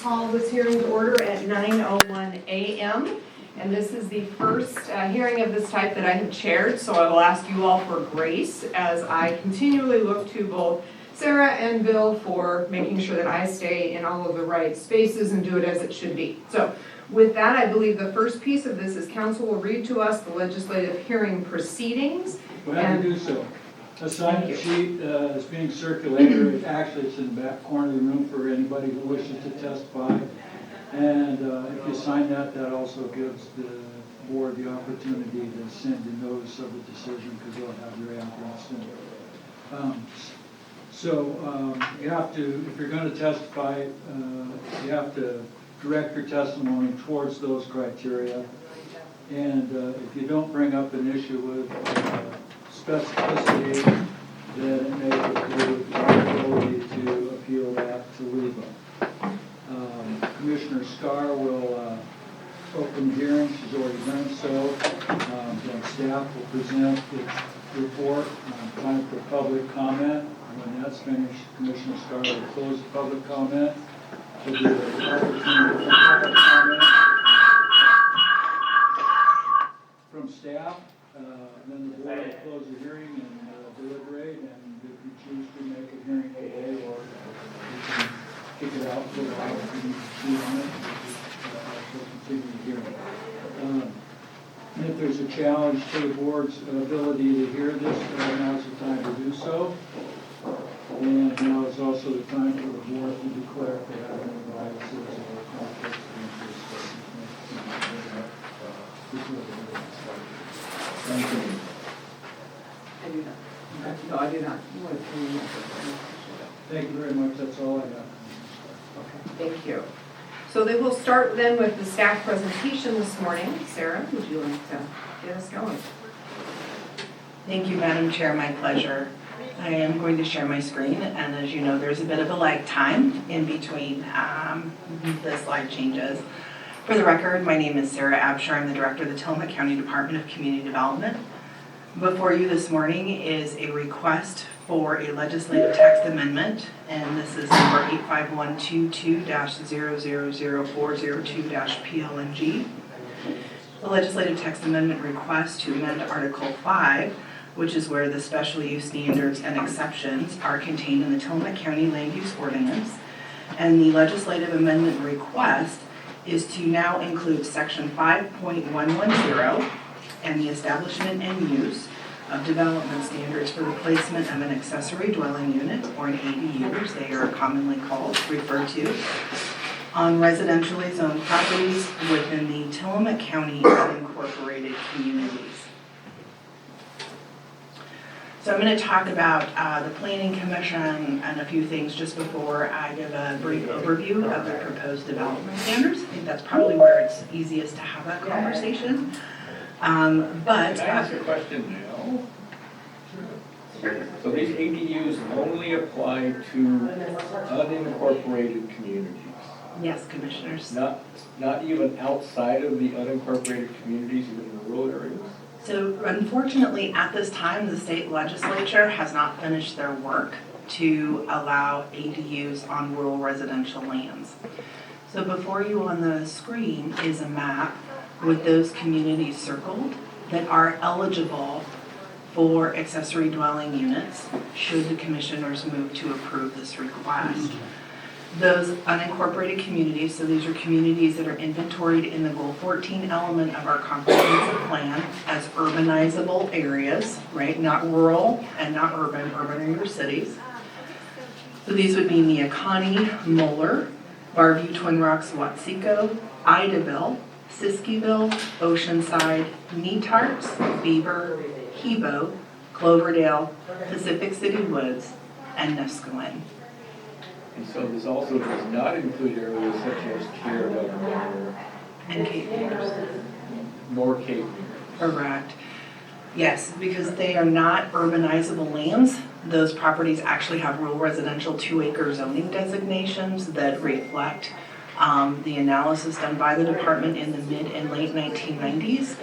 call this hearing to order at 9:01 a.m. And this is the first hearing of this type that I have chaired, so I will ask you all for grace as I continually look to both Sarah and Bill for making sure that I stay in all of the right spaces and do it as it should be. So with that, I believe the first piece of this is council will read to us the legislative hearing proceedings. We'll have to do so. A sign-up sheet is being circulated. Actually, it's in the back corner of the room for anybody who wishes to testify. And if you sign that, that also gives the board the opportunity to send a notice of the decision because they'll have your address. You have to, if you're going to testify, you have to direct your testimony towards those criteria. And if you don't bring up an issue with specificity, then it may preclude our ability to appeal that to legal. Commissioner Scar will open the hearing. She's already done so. Then staff will present its report. Time for public comment. When that's finished, Commissioner Scar will close the public comment. There'll be an opportunity for public comment from staff. Then the board will close the hearing and deliberate. And if you choose to make a hearing today, or you can kick it out for a while if you need to chew on it, we'll continue the hearing. And if there's a challenge to the board's ability to hear this, now's the time to do so. And now is also the time for the board to declare if they have any biases or conflicts of interest. Thank you. I do not. No, I do not. Thank you very much. That's all I have. Okay, thank you. So they will start then with the staff presentation this morning. Sarah, would you like to get us going? Thank you, Madam Chair. My pleasure. I am going to share my screen, and as you know, there's a bit of a lag time in between the slide changes. For the record, my name is Sarah Absher. I'm the Director of the Tillamook County Department of Community Development. Before you this morning is a request for a legislative text amendment, and this is number 85122-0004002-PLNG. The legislative text amendment request to amend Article 5, which is where the special use standards and exceptions are contained in the Tillamook County Land Use Ordinance. And the legislative amendment request is to now include section 5.110 and the establishment and use of development standards for the placement of an accessory dwelling unit, or an ADU as they are commonly referred to, on residentially zoned properties within the Tillamook County unincorporated communities. So I'm going to talk about the Planning Commission and a few things just before I give a brief overview of the proposed development standards. I think that's probably where it's easiest to have that conversation. Can I ask a question now? So these ADUs only apply to unincorporated communities? Yes, commissioners. Not even outside of the unincorporated communities, even in rural areas? So unfortunately, at this time, the state legislature has not finished their work to allow ADUs on rural residential lands. So before you on the screen is a map with those communities circled that are eligible for accessory dwelling units should the commissioners move to approve this request. Those unincorporated communities, so these are communities that are inventoried in the Goal 14 element of our comprehensive plan as urbanizable areas, right? Not rural and not urban. Urban are your cities. So these would be Neocani, Moeller, Barview, Twin Rocks, Watsiko, Idaville, Siskiyville, Oceanside, Netarts, Beaver, Hebo, Cloverdale, Pacific City Woods, and Nusquin. And so this also does not include areas such as Carroll And Cape Fears. nor Cape. Correct. Yes, because they are not urbanizable lands. Those properties actually have rural residential 2-acre zoning designations that reflect the analysis done by the department in the mid and late 1990s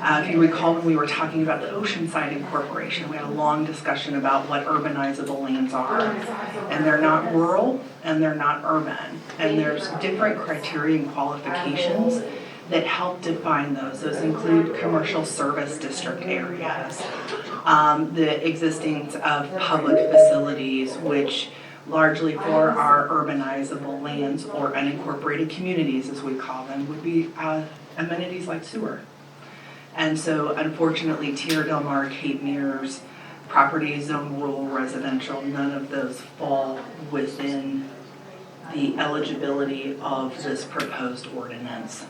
If you recall, when we were talking about the Oceanside Incorporation, we had a long discussion about what urbanizable lands are. And they're not rural and they're not urban. And there's different criteria and qualifications that help define those. Those include commercial service district areas, the existence of public facilities, which largely for our urbanizable lands or unincorporated communities, as we call them, would be amenities like sewer. And so unfortunately, Tierra Del Mar, Cape Mears, property zone rural residential, none of those fall within the eligibility of this proposed ordinance.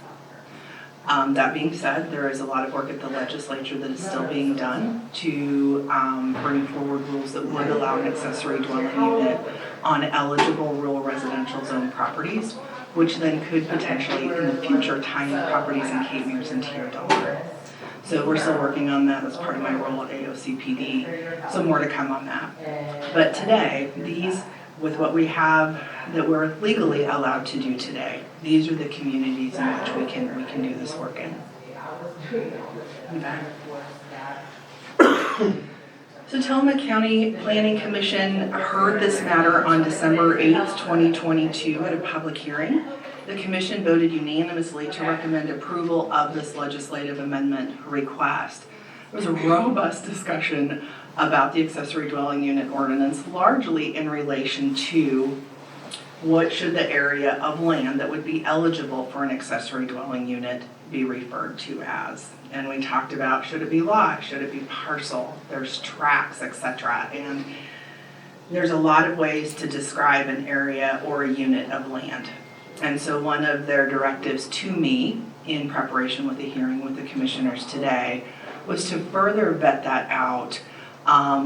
That being said, there is a lot of work at the legislature that is still being done to bring forward rules that would allow an accessory dwelling unit on eligible rural residential zone properties, which then could potentially in the future tie in properties in Cape Mears and Tierra Del Mar. So we're still working on that. That's part of my role at AOCPD. So more to come on that. But today, these, with what we have that we're legally allowed to do today, these are the communities in which we can do this work in. Okay. So Tillamook County Planning Commission heard this matter on December 8th, 2022 at a public hearing. The commission voted unanimously to recommend approval of this legislative amendment request. There was a robust discussion about the accessory dwelling unit ordinance, largely in relation to what should the area of land that would be eligible for an accessory dwelling unit be referred to as. And we talked about, should it be lot, should it be parcel, there's tracts, etc. And there's a lot of ways to describe an area or a unit of land. And so one of their directives to me in preparation with the hearing with the commissioners today was to further vet that out,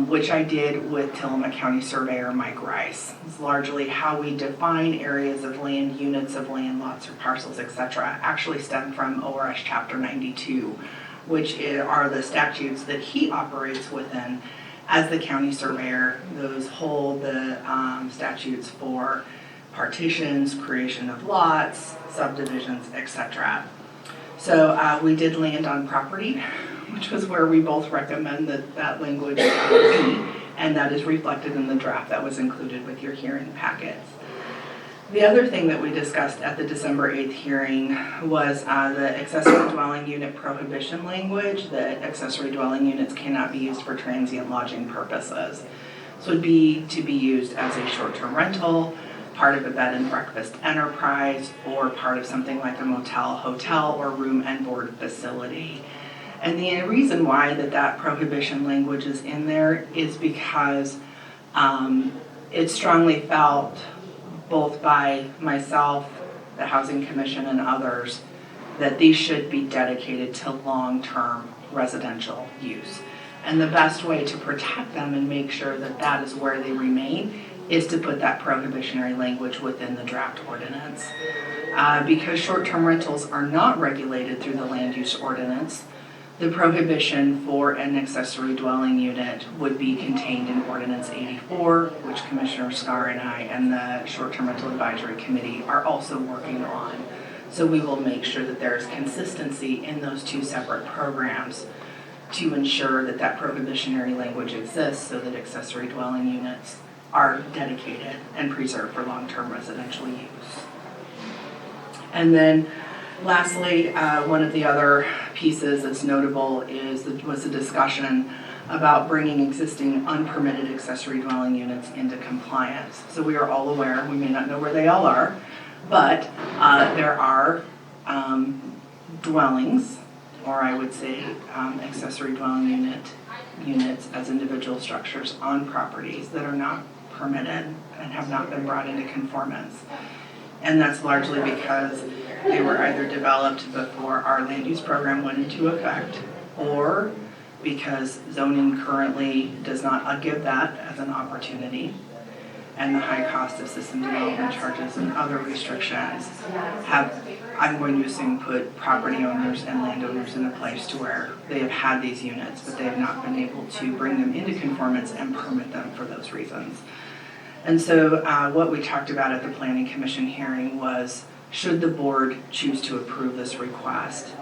which I did with Tillamook County Surveyor Mike Rice. It's largely how we define areas of land, units of land, lots or parcels, etc. actually stem from ORS Chapter 92, which are the statutes that he operates within as the county surveyor. Those hold the statutes for partitions, creation of lots, subdivisions, etc. So we did land on property, which was where we both recommend that language be, and that is reflected in the draft that was included with your hearing packets. The other thing that we discussed at the December 8th hearing was the accessory dwelling unit prohibition language, that accessory dwelling units cannot be used for transient lodging purposes. So it would be to be used as a short-term rental, part of a bed and breakfast enterprise, or part of something like a motel, hotel, or room and board facility. And the reason why that prohibition language is in there is because it's strongly felt both by myself, the Housing Commission, and others that these should be dedicated to long-term residential use. And the best way to protect them and make sure that that is where they remain is to put that prohibitionary language within the draft ordinance. Because short-term rentals are not regulated through the land use ordinance, the prohibition for an accessory dwelling unit would be contained in Ordinance 84, which Commissioner Starr and I and the Short-Term Rental Advisory Committee are also working on. So we will make sure that there is consistency in those two separate programs to ensure that prohibitionary language exists so that accessory dwelling units are dedicated and preserved for long-term residential use. And then lastly, one of the other pieces that's notable was a discussion about bringing existing unpermitted accessory dwelling units into compliance. So we are all aware, we may not know where they all are, but there are dwellings, or I would say accessory dwelling units as individual structures on properties that are not permitted and have not been brought into conformance. And that's largely because they were either developed before our land use program went into effect, or because zoning currently does not give that as an opportunity, and the high cost of system development charges and other restrictions have, I'm going to assume, put property owners and landowners in a place to where they have had these units, but they have not been able to bring them into conformance and permit them for those reasons. And so what we talked about at the Planning Commission hearing was, should the board choose to approve this request,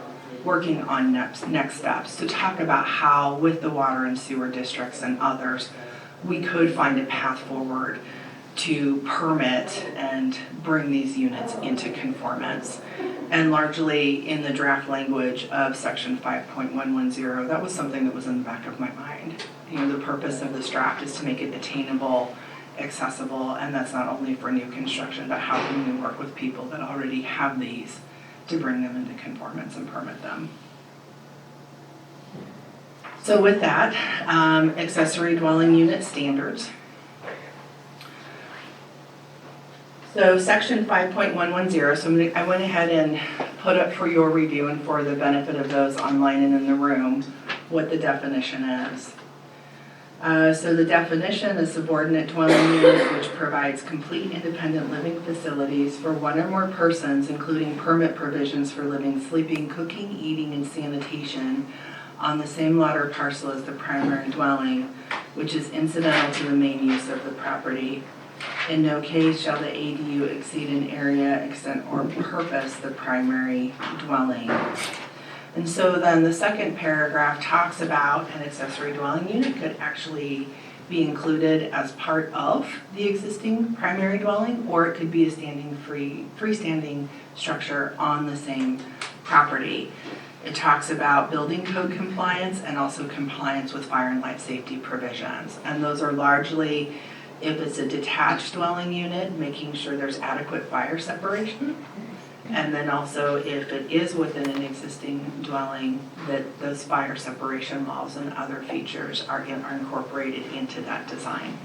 working on next steps to talk about how, with the water and sewer districts and others, we could find a path forward to permit and bring these units into conformance. And largely in the draft language of section 5.110, that was something that was in the back of my mind. You know, the purpose of this draft is to make it attainable, accessible, and that's not only for new construction, but how can we work with people that already have these to bring them into conformance and permit them. So with that, accessory dwelling unit standards. So section 5.110, so I went ahead and put up for your review and for the benefit of those online and in the room, what the definition is. So the definition is subordinate dwelling unit which provides complete independent living facilities for one or more persons, including permit provisions for living, sleeping, cooking, eating, and sanitation on the same lot or parcel as the primary dwelling, which is incidental to the main use of the property. In no case shall the ADU exceed in area, extent, or purpose the primary dwelling. And so then the second paragraph talks about an accessory dwelling unit could actually be included as part of the existing primary dwelling, or it could be a freestanding structure on the same property. It talks about building code compliance and also compliance with fire and life safety provisions. And those are largely, if it's a detached dwelling unit, making sure there's adequate fire separation. And then also if it is within an existing dwelling, that those fire separation laws and other features are incorporated into that design.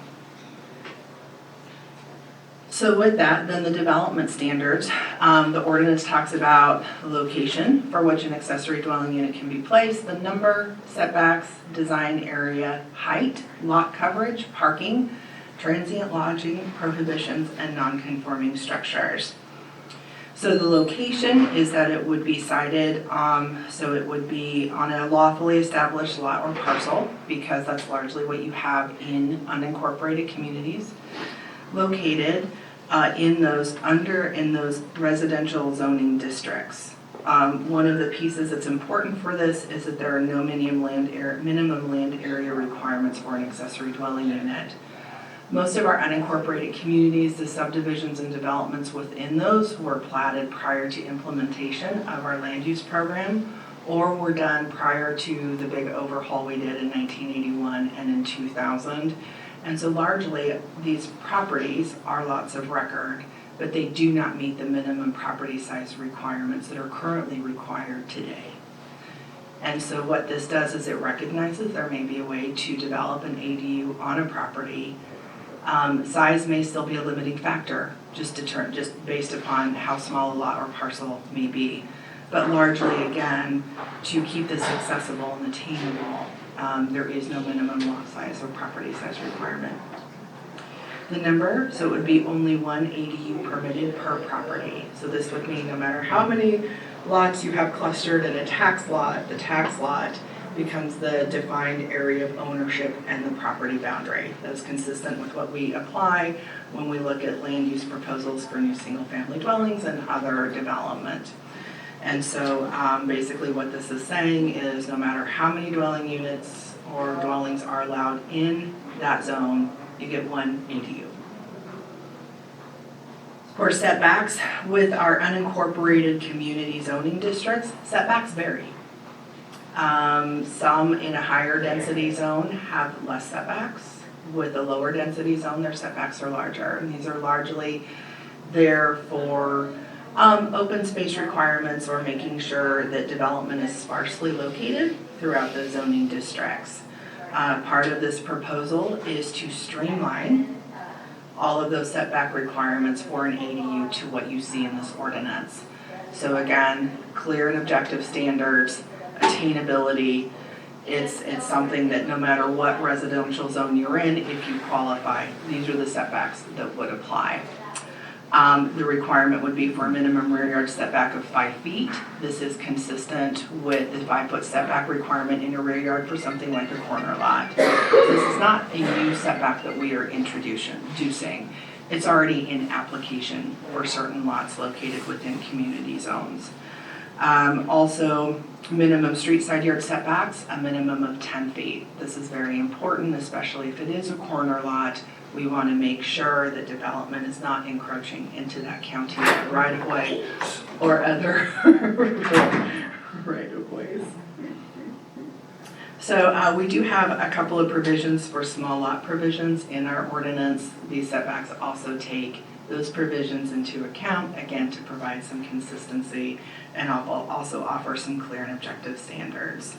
So with that, then the development standards, the ordinance talks about the location for which an accessory dwelling unit can be placed, the number, setbacks, design area, height, lot coverage, parking, transient lodging, prohibitions, and non-conforming structures. So the location is that it would be sited, so it would be on a lawfully established lot or parcel, because that's largely what you have in unincorporated communities, located in those residential zoning districts. One of the pieces that's important for this is that there are no minimum land area requirements for an accessory dwelling unit. Most of our unincorporated communities, the subdivisions and developments within those were platted prior to implementation of our land use program, or were done prior to the big overhaul we did in 1981 and in 2000. And so largely these properties are lots of record, but they do not meet the minimum property size requirements that are currently required today. And so what this does is it recognizes there may be a way to develop an ADU on a property. Size may still be a limiting factor, just based upon how small a lot or parcel may be. But largely, again, to keep this accessible and attainable, there is no minimum lot size or property size requirement. The number, so it would be only one ADU permitted per property. So this would mean no matter how many lots you have clustered in a tax lot, the tax lot becomes the defined area of ownership and the property boundary. That's consistent with what we apply when we look at land use proposals for new single-family dwellings and other development. And so basically what this is saying is no matter how many dwelling units or dwellings are allowed in that zone, you get one ADU. For setbacks, with our unincorporated community zoning districts, setbacks vary. Some in a higher density zone have less setbacks. With a lower density zone, their setbacks are larger. And these are largely there for open space requirements or making sure that development is sparsely located throughout the zoning districts. Part of this proposal is to streamline all of those setback requirements for an ADU to what you see in this ordinance. So again, clear and objective standards, attainability. It's something that no matter what residential zone you're in, if you qualify, these are the setbacks that would apply. The requirement would be for a minimum rear yard setback of 5 feet. This is consistent with the 5-foot setback requirement in a rear yard for something like a corner lot. This is not a new setback that we are introducing. It's already in application for certain lots located within community zones. Also, minimum street side yard setbacks, a minimum of 10 feet. This is very important, especially if it is a corner lot. We want to make sure that development is not encroaching into that county right-of-way or other right-of-ways. So we do have a couple of provisions for small lot provisions in our ordinance. These setbacks also take those provisions into account, again, to provide some consistency, and I'll also offer some clear and objective standards.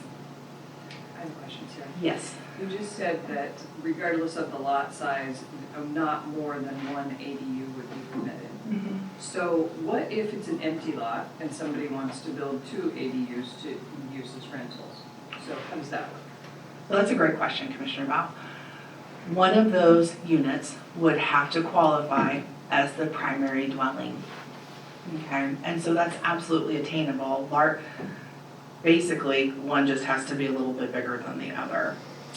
I have a question, Sarah. Yes. You just said that regardless of the lot size, not more than one ADU would be permitted. Mm-hmm. So what if it's an empty lot and somebody wants to build 2 ADUs to use as rentals? So how does that work? Well, that's a great question, Commissioner Bao. One of those units would have to qualify as the primary dwelling. Okay, and so that's absolutely attainable. Basically, one just has to be a little bit bigger than the other,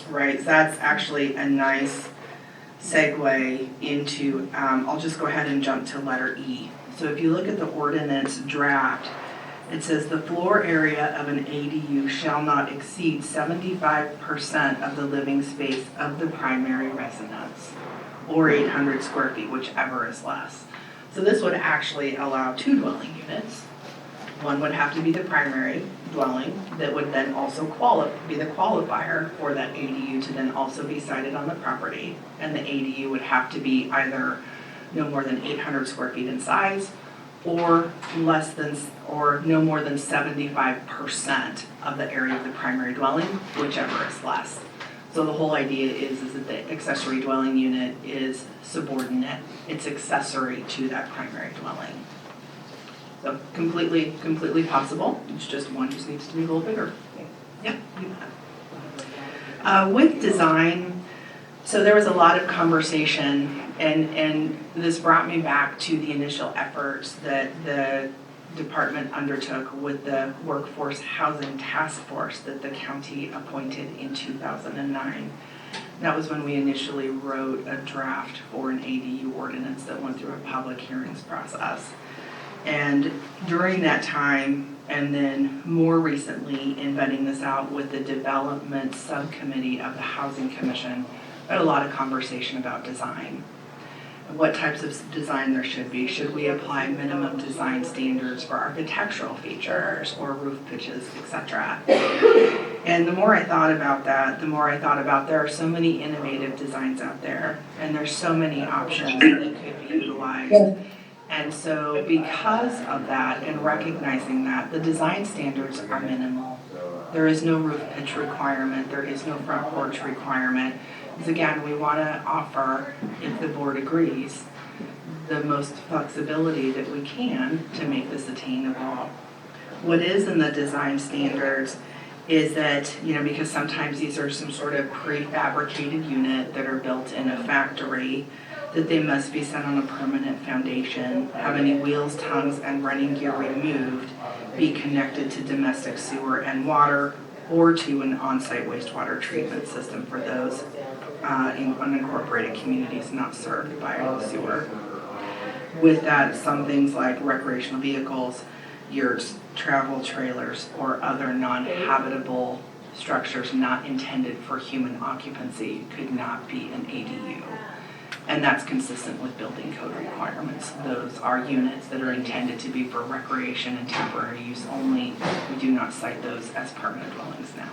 right? So that's actually a nice segue into, I'll just go ahead and jump to letter E. So if you look at the ordinance draft, it says the floor area of an ADU shall not exceed 75% of the living space of the primary residence, or 800 square feet, whichever is less. So this would actually allow 2 dwelling units. One would have to be the primary dwelling that would then also be the qualifier for that ADU to then also be sited on the property. And the ADU would have to be either no more than 800 square feet in size or no more than 75% of the area of the primary dwelling, whichever is less. So the whole idea is that the accessory dwelling unit is subordinate. It's accessory to that primary dwelling. So completely possible. It's just one just needs to be a little bigger. Yep, you bet. With design, so there was a lot of conversation, and this brought me back to the initial efforts that the department undertook with the Workforce Housing Task Force that the county appointed in 2009. That was when we initially wrote a draft for an ADU ordinance that went through a public hearings process. And during that time, and then more recently in vetting this out with the development subcommittee of the Housing Commission, I had a lot of conversation about design. What types of design there should be. Should we apply minimum design standards for architectural features or roof pitches, etc.? And the more I thought about that, the more I thought about there are so many innovative designs out there, and there's so many options that could be utilized. And so because of that and recognizing that, the design standards are minimal. There is no roof pitch requirement, there is no front porch requirement. Because again, we want to offer, if the board agrees, the most flexibility that we can to make this attainable. What is in the design standards is that, because sometimes these are some sort of prefabricated unit that are built in a factory, that they must be set on a permanent foundation, have any wheels, tongues, and running gear removed, be connected to domestic sewer and water, or to an on-site wastewater treatment system for those in unincorporated communities not served by sewer. With that, some things like recreational vehicles, yurts, travel trailers, or other non-habitable structures not intended for human occupancy could not be an ADU. And that's consistent with building code requirements. Those are units that are intended to be for recreation and temporary use only. We do not cite those as permanent dwellings now.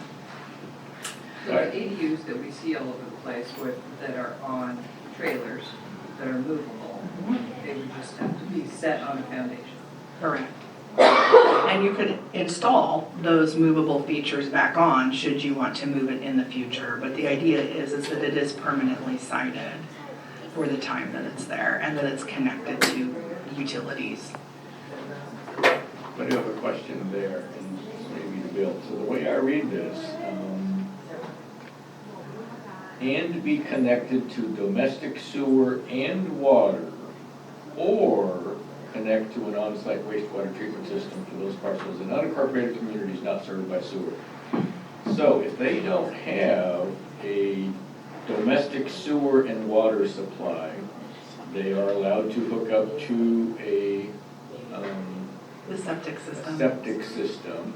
So the ADUs that we see all over the place that are on trailers, that are movable, they would just have to be set on a foundation. Correct. And you could install those movable features back on should you want to move it in the future. But the idea is that it is permanently sited for the time that it's there and that it's connected to utilities. I do have a question there, and maybe to Bill. So the way I read this, and be connected to domestic sewer and water, or connect to an on-site wastewater treatment system for those parcels in unincorporated communities not served by sewer. So if they don't have a domestic sewer and water supply, they are allowed to hook up to a The septic a system. septic system,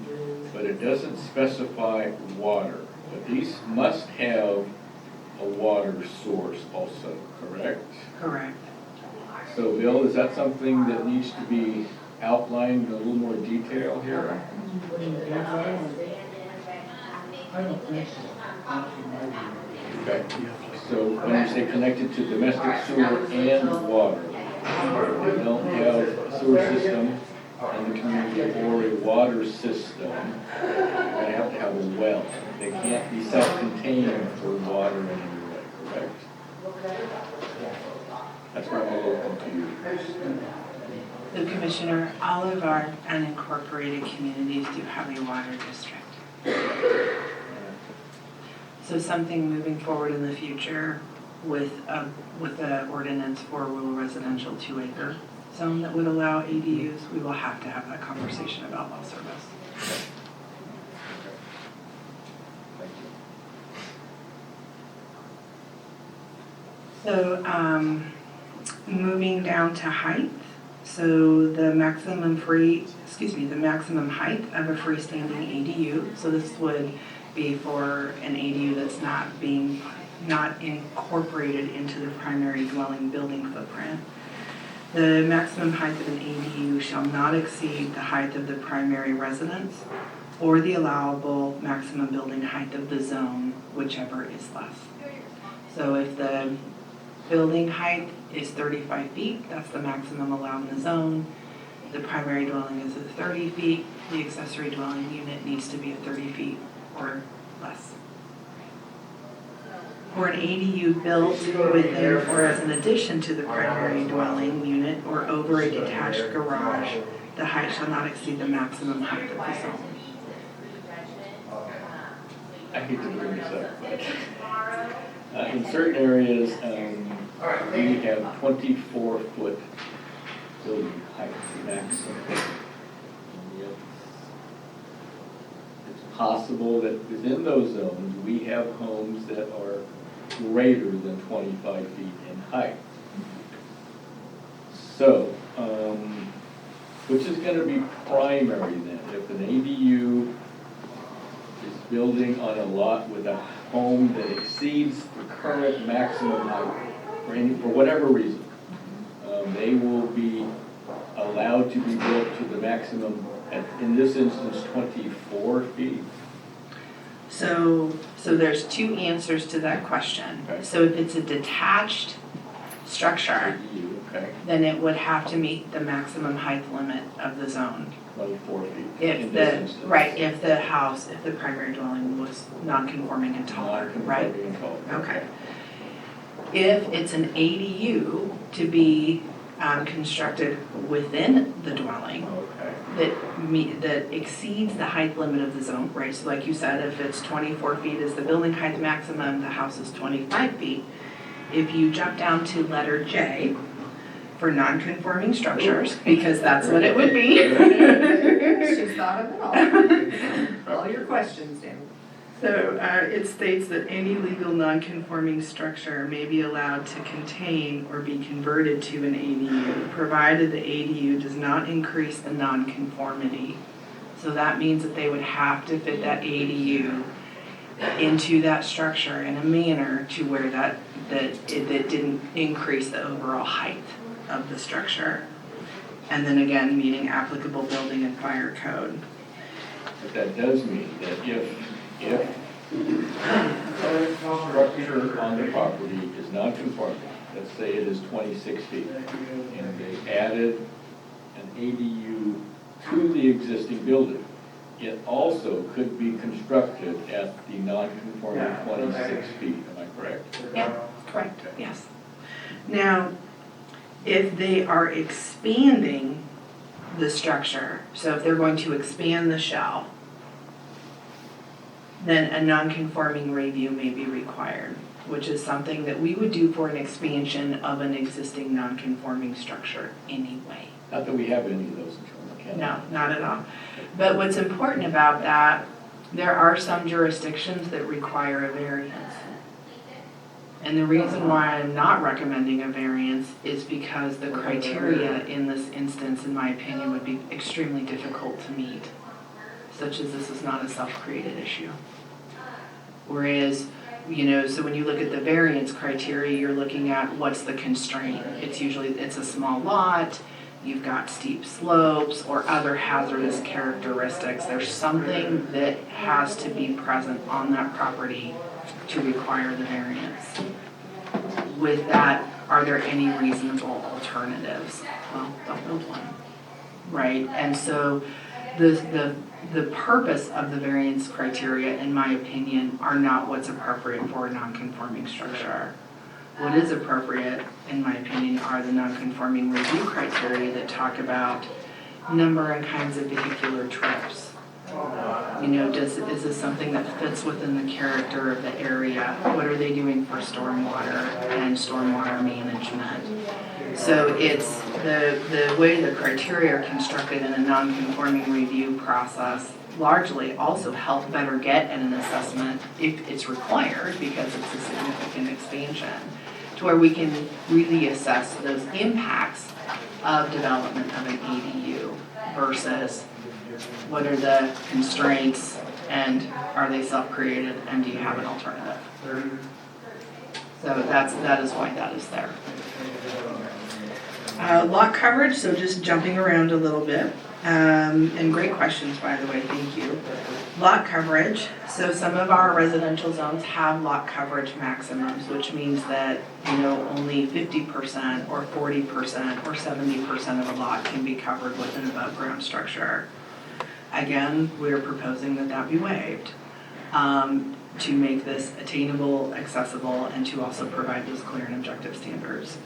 but it doesn't specify water. But these must have a water source also, correct? Correct. So Bill, is that something that needs to be outlined in a little more detail here? I don't think so. Not in my view. Okay. So when you say connected to domestic sewer and water, they don't have a sewer system in the community or a water system, they have to have a well. They can't be self-contained for water in any way, correct? That's where I'm a little confused. So Commissioner, all of our unincorporated communities do have a water district. So something moving forward in the future with the ordinance for rural residential 2-acre zone that would allow ADUs, we will have to have that conversation about well service. Thank you. So, moving down to height, so the maximum height of a freestanding ADU, so this would be for an ADU that's not incorporated into the primary dwelling building footprint. The maximum height of an ADU shall not exceed the height of the primary residence or the allowable maximum building height of the zone, whichever is less. So if the building height is 35 feet, that's the maximum allowed in the zone. The primary dwelling is at 30 feet, the accessory dwelling unit needs to be at 30 feet or less. For an ADU built within or as an addition to the primary dwelling unit or over a detached garage, the height shall not exceed the maximum height of the zone. I hate to bring this up, but in certain areas, we have 24-foot building height maximum. And yet, it's possible that within those zones, we have homes that are greater than 25 feet in height. So, which is going to be primary then? If an ADU is building on a lot with a home that exceeds the current maximum height, for whatever reason, they will be allowed to be built to the maximum, in this instance, 24 feet. So there's two answers to that question. Okay. So if it's a detached structure, ADU, okay, then it would have to meet the maximum height limit of the zone. 24 feet If in this the, instance. right, if the primary dwelling was non-conforming and taller, right? Non-conforming and taller. Okay. If it's an ADU to be constructed within the dwelling Okay. that exceeds the height limit of the zone, right? So like you said, if it's 24 feet is the building height maximum, the house is 25 feet. If you jump down to letter J for non-conforming structures, because that's what it would be. She's thought of it all. All your questions, Dan. So it states that any legal non-conforming structure may be allowed to contain or be converted to an ADU, provided the ADU does not increase the non-conformity. So that means that they would have to fit that ADU into that structure in a manner to where that it didn't increase the overall height of the structure. And then again, meeting applicable building and fire code. But that does mean that if the structure on the property is non-conforming, let's say it is 26 feet, and they added an ADU to the existing building, it also could be constructed at the non-conforming 26 feet, am I correct? Yeah, correct, yes. Now, if they are expanding the structure, so if they're going to expand the shell, then a non-conforming review may be required, which is something that we would do for an expansion of an existing non-conforming structure anyway. Not that we have any of those in Trumbull County. No, not at all. But what's important about that, there are some jurisdictions that require a variance. And the reason why I'm not recommending a variance is because the criteria in this instance, in my opinion, would be extremely difficult to meet, such as this is not a self-created issue. Whereas, so when you look at the variance criteria, you're looking at what's the constraint. It's a small lot, you've got steep slopes or other hazardous characteristics. There's something that has to be present on that property to require the variance. With that, are there any reasonable alternatives? Well, don't build one, right? And so the purpose of the variance criteria, in my opinion, are not what's appropriate for a non-conforming structure. What is appropriate, in my opinion, are the non-conforming review criteria that talk about number and kinds of vehicular trips. Is this something that fits within the character of the area? What are they doing for stormwater and stormwater management? So it's the way the criteria are constructed in a non-conforming review process largely also help better get at an assessment if it's required because it's a significant expansion, to where we can really assess those impacts of development of an ADU versus what are the constraints and are they self-created and do you have an alternative? So that is why that is there. Lot coverage, so just jumping around a little bit. And great questions, by the way, thank you. Lot coverage, so some of our residential zones have lot coverage maximums, which means that, only 50% or 40% or 70% of a lot can be covered with an above ground structure. Again, we're proposing that be waived to make this attainable, accessible, and to also provide those clear and objective standards.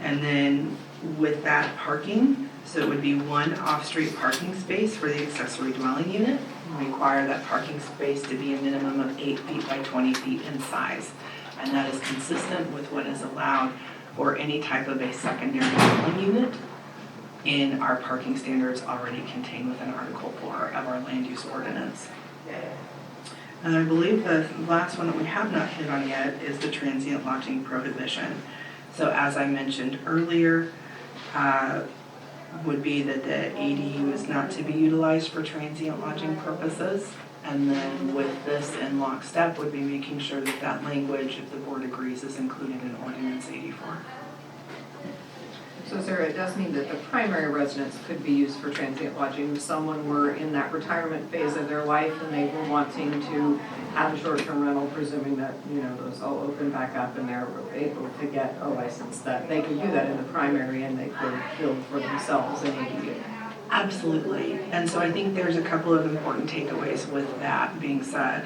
And then with that parking, so it would be one off-street parking space for the accessory dwelling unit. We require that parking space to be a minimum of 8 feet by 20 feet in size. And that is consistent with what is allowed for any type of a secondary dwelling unit in our parking standards already contained within Article 4 of our land use ordinance. And I believe the last one that we have not hit on yet is the transient lodging prohibition. So as I mentioned earlier, would be that the ADU is not to be utilized for transient lodging purposes. And then with this in lockstep would be making sure that that language, if the board agrees, is included in Ordinance 84. So Sarah, it does mean that the primary residence could be used for transient lodging. If someone were in that retirement phase of their life and they were wanting to have a short-term rental, presuming that, those all open back up and they're able to get a license, that they could do that in the primary and they could build for themselves an ADU. Absolutely. And so I think there's a couple of important takeaways with that being said.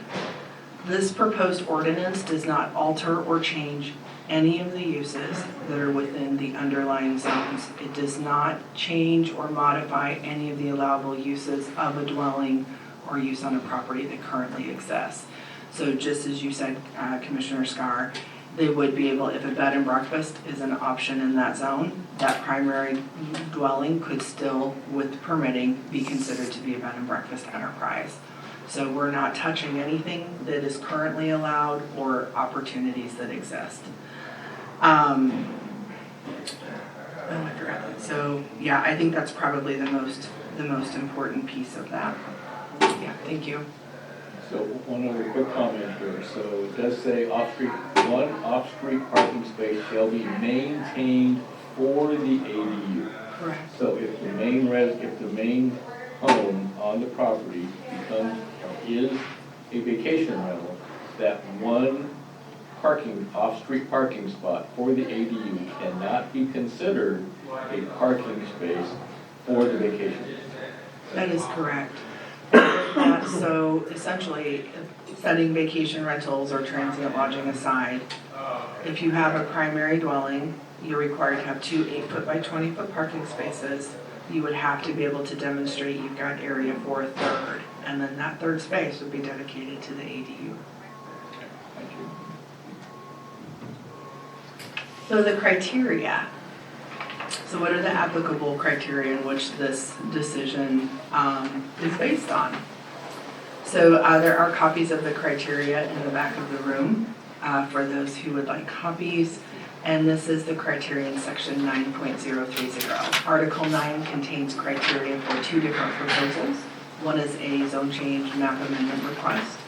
This proposed ordinance does not alter or change any of the uses that are within the underlying zones. It does not change or modify any of the allowable uses of a dwelling or use on a property that currently exists. So just as you said, Commissioner Scar, they would be able, if a bed and breakfast is an option in that zone, that primary dwelling could still, with permitting, be considered to be a bed and breakfast enterprise. So we're not touching anything that is currently allowed or opportunities that exist. So yeah, I think that's probably the most important piece of that. Yeah, thank you. So one other quick comment here. So it does say one off-street parking space shall be maintained for the ADU. Correct. So if the main home on the property is a vacation rental, that one off-street parking spot for the ADU cannot be considered a parking space for the vacation. That is correct. So essentially, setting vacation rentals or transient lodging aside, if you have a primary dwelling, you're required to have 2 8-foot by 20-foot parking spaces. You would have to be able to demonstrate you've got area for a third, and then that third space would be dedicated to the ADU. Thank you. So the criteria. So what are the applicable criteria in which this decision is based on? So there are copies of the criteria in the back of the room. for those who would like copies. And this is the criterion section 9.030. Article 9 contains criteria for two different proposals. One is a zone change map amendment request,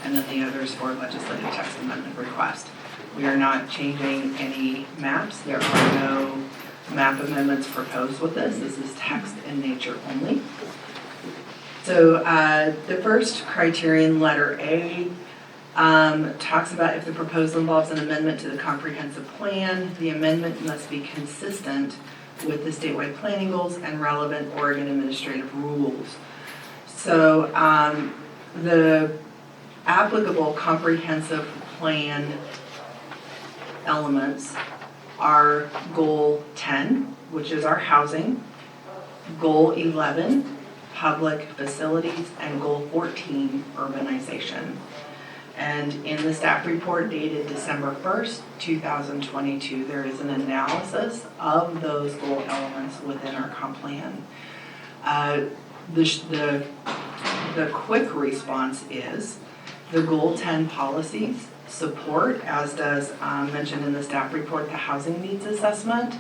and then the other is for legislative text amendment request. We are not changing any maps. There are no map amendments proposed with this. This is text in nature only. So the first criterion, letter A, talks about if the proposal involves an amendment to the comprehensive plan, the amendment must be consistent with the statewide planning goals and relevant Oregon administrative rules. So the applicable comprehensive plan elements are Goal 10, which is our housing, Goal 11, public facilities, and Goal 14, urbanization. And in the staff report dated December 1st, 2022, there is an analysis of those goal elements within our comp plan. The quick response is the Goal 10 policies support, as does mentioned in the staff report, the housing needs assessment,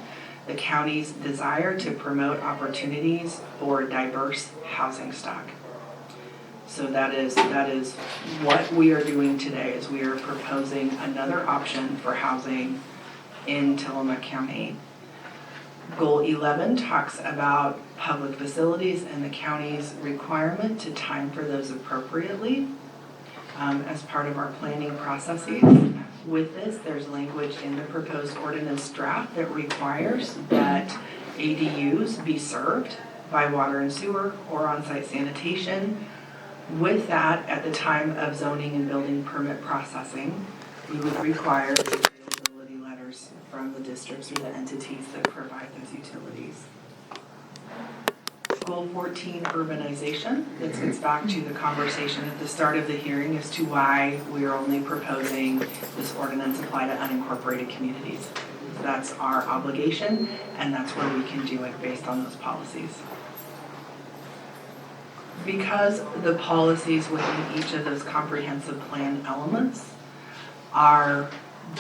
the county's desire to promote opportunities for diverse housing stock. So that is what we are doing today, is we are proposing another option for housing in Tillamook County. Goal 11 talks about public facilities and the county's requirement to time for those appropriately as part of our planning processes. With this, there's language in the proposed ordinance draft that requires that ADUs be served by water and sewer or on-site sanitation. With that, at the time of zoning and building permit processing, we would require availability letters from the districts or the entities that provide those utilities. Goal 14, urbanization. This gets back to the conversation at the start of the hearing as to why we are only proposing this ordinance apply to unincorporated communities. That's our obligation, and that's where we can do it based on those policies. Because the policies within each of those comprehensive plan elements are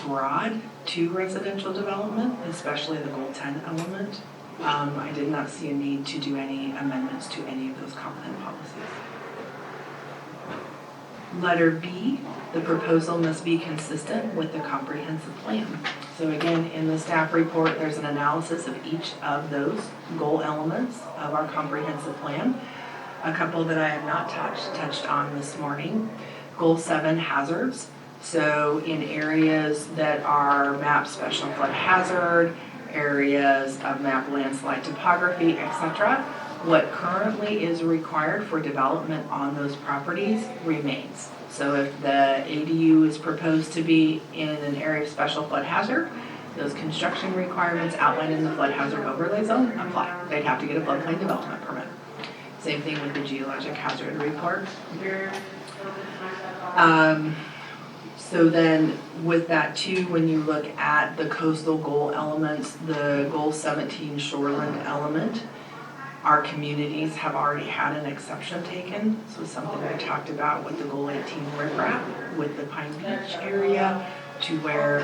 broad to residential development, especially the Goal 10 element, I did not see a need to do any amendments to any of those comp plan policies. Letter B, the proposal must be consistent with the comprehensive plan. So again, in the staff report, there's an analysis of each of those goal elements of our comprehensive plan. A couple that I have not touched on this morning. Goal 7, hazards. So in areas that are map special flood hazard, areas of map landslide topography, etc., what currently is required for development on those properties remains. So if the ADU is proposed to be in an area of special flood hazard, those construction requirements outlined in the flood hazard overlay zone apply. They'd have to get a floodplain development permit. Same thing with the geologic hazard report. So then with that too, when you look at the coastal goal elements, the Goal 17 shoreland element, our communities have already had an exception taken. So something we talked about with the Goal 18 riprap, with the Pine Beach area, to where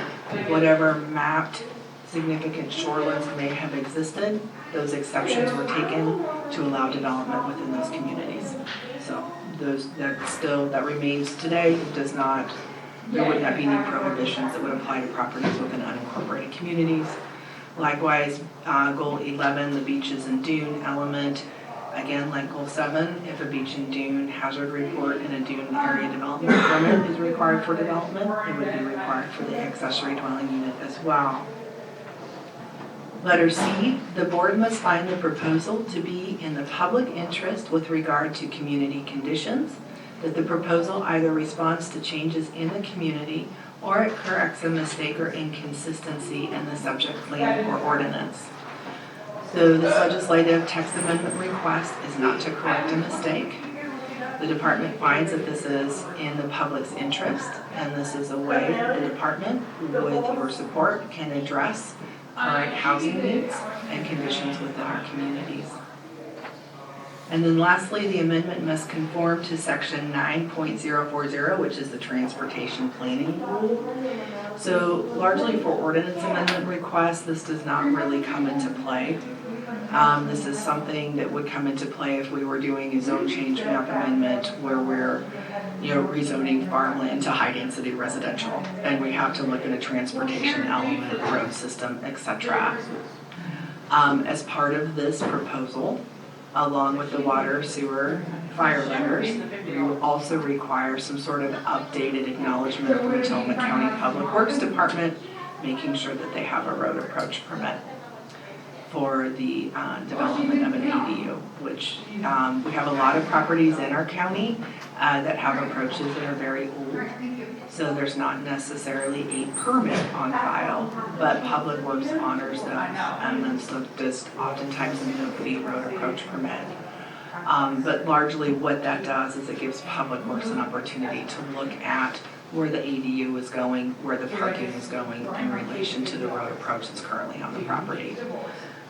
whatever mapped significant shorelands may have existed, those exceptions were taken to allow development within those communities. So that remains today. It does not, there would not be any prohibitions that would apply to properties within unincorporated communities. Likewise, Goal 11, the beaches and dune element, again, like Goal 7, if a beach and dune hazard report and a dune area development permit is required for development, it would be required for the accessory dwelling unit as well. Letter C, the board must find the proposal to be in the public interest with regard to community conditions, that the proposal either responds to changes in the community or it corrects a mistake or inconsistency in the subject plan or ordinance. So this legislative text amendment request is not to correct a mistake. The department finds that this is in the public's interest, and this is a way that the department, with your support, can address current housing needs and conditions within our communities. And then lastly, the amendment must conform to section 9.040, which is the transportation planning rule. So largely for ordinance amendment requests, this does not really come into play. This is something that would come into play if we were doing a zone change map amendment where we're, rezoning farmland to high-density residential, and we have to look at a transportation element, road system, etc. As part of this proposal, along with the water, sewer, fire letters, we will also require some sort of updated acknowledgement from the Tillamook County Public Works Department, making sure that they have a road approach permit for the development of an ADU, which we have a lot of properties in our county that have approaches that are very old. So there's not necessarily a permit on file, but Public Works honors those, and then so just oftentimes a no-fee road approach permit. But largely what that does is it gives Public Works an opportunity to look at where the ADU is going, where the parking is going in relation to the road approach that's currently on the property.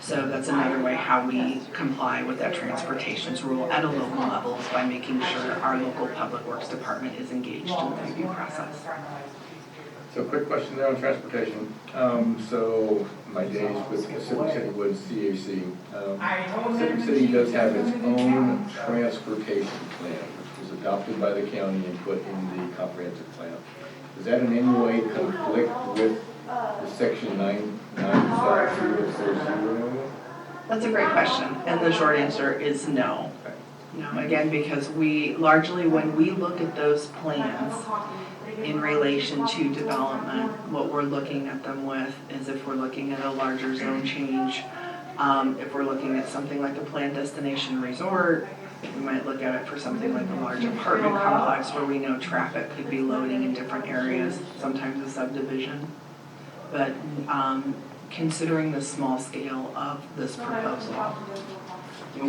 So that's another way how we comply with that transportations rule at a local level is by making sure our local public works department is engaged in the review process. So quick question there on transportation. So my days with Pacific City Woods CAC, Pacific City does have its own transportation plan, which was adopted by the county and put in the comprehensive plan. Does that in any way conflict with the section 97040? That's a great question, and the short answer is no. No, again, because we largely, when we look at those plans in relation to development, what we're looking at them with is if we're looking at a larger zone change, if we're looking at something like the planned destination resort, we might look at it for something like a large apartment complex where we know traffic could be loading in different areas, sometimes a subdivision. But considering the small scale of this proposal,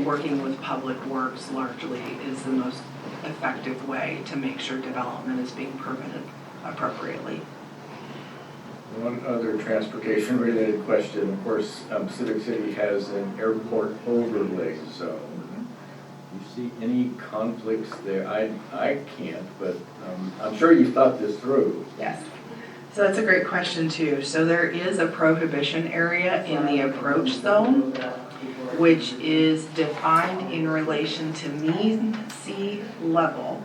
working with Public Works largely is the most effective way to make sure development is being permitted appropriately. One other transportation related question, of course, Civic City has an airport overlay zone. Do you see any conflicts there? I can't, but I'm sure you thought this through. Yes. So that's a great question too. So there is a prohibition area in the approach zone, which is defined in relation to mean sea level.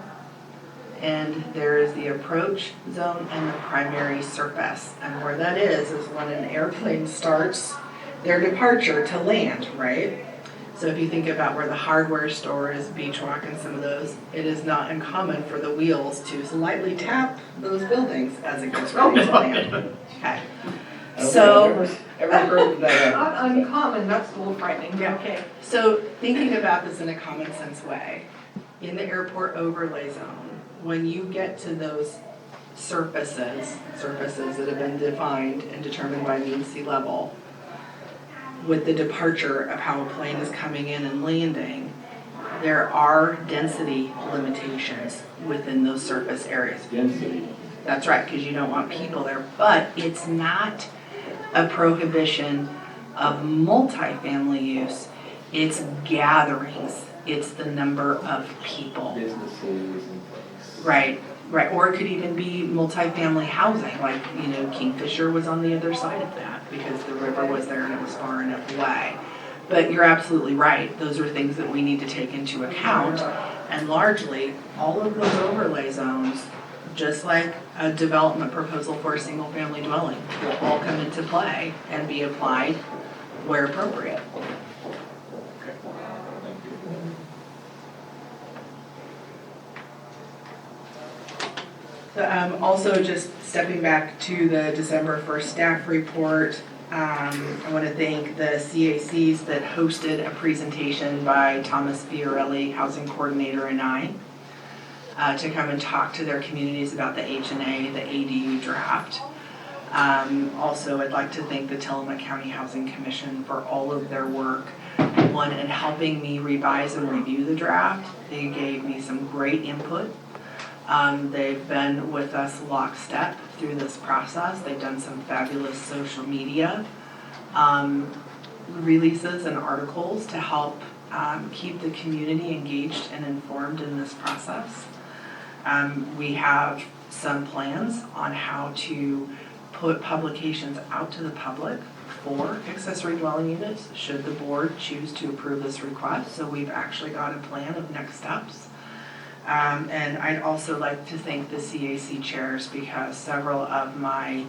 And there is the approach zone and the primary surface. And where that is when an airplane starts their departure to land, right? So if you think about where the hardware store is, Beach Walk and some of those, it is not uncommon for the wheels to slightly tap those buildings as it gets ready to land. Okay. So, Ever heard that? Not uncommon, that's a little frightening, yeah. okay. So thinking about this in a common sense way, in the airport overlay zone, when you get to those surfaces that have been defined and determined by mean sea level, with the departure of how a plane is coming in and landing, there are density limitations within those surface areas. Density. That's right, because you don't want people there, but it's not a prohibition of multifamily use, it's gatherings, it's the number of people. Businesses and things. Right, or it could even be multifamily housing, like, Kingfisher was on the other side of that because the river was there and it was far enough away. But you're absolutely right, those are things that we need to take into account, and largely, all of those overlay zones, just like a development proposal for a single-family dwelling, will all come into play and be applied where appropriate. Okay. Thank you. So, also, just stepping back to the December 1st staff report, I want to thank the CACs that hosted a presentation by Thomas Fiorelli, Housing Coordinator, and I, to come and talk to their communities about the H&A, the ADU draft. Also, I'd like to thank the Tillamook County Housing Commission for all of their work, one, in helping me revise and review the draft. They gave me some great input. They've been with us lockstep through this process. They've done some fabulous social media releases and articles to help keep the community engaged and informed in this process. We have some plans on how to put publications out to the public for accessory dwelling units, should the board choose to approve this request. So we've actually got a plan of next steps. And I'd also like to thank the CAC chairs because several of my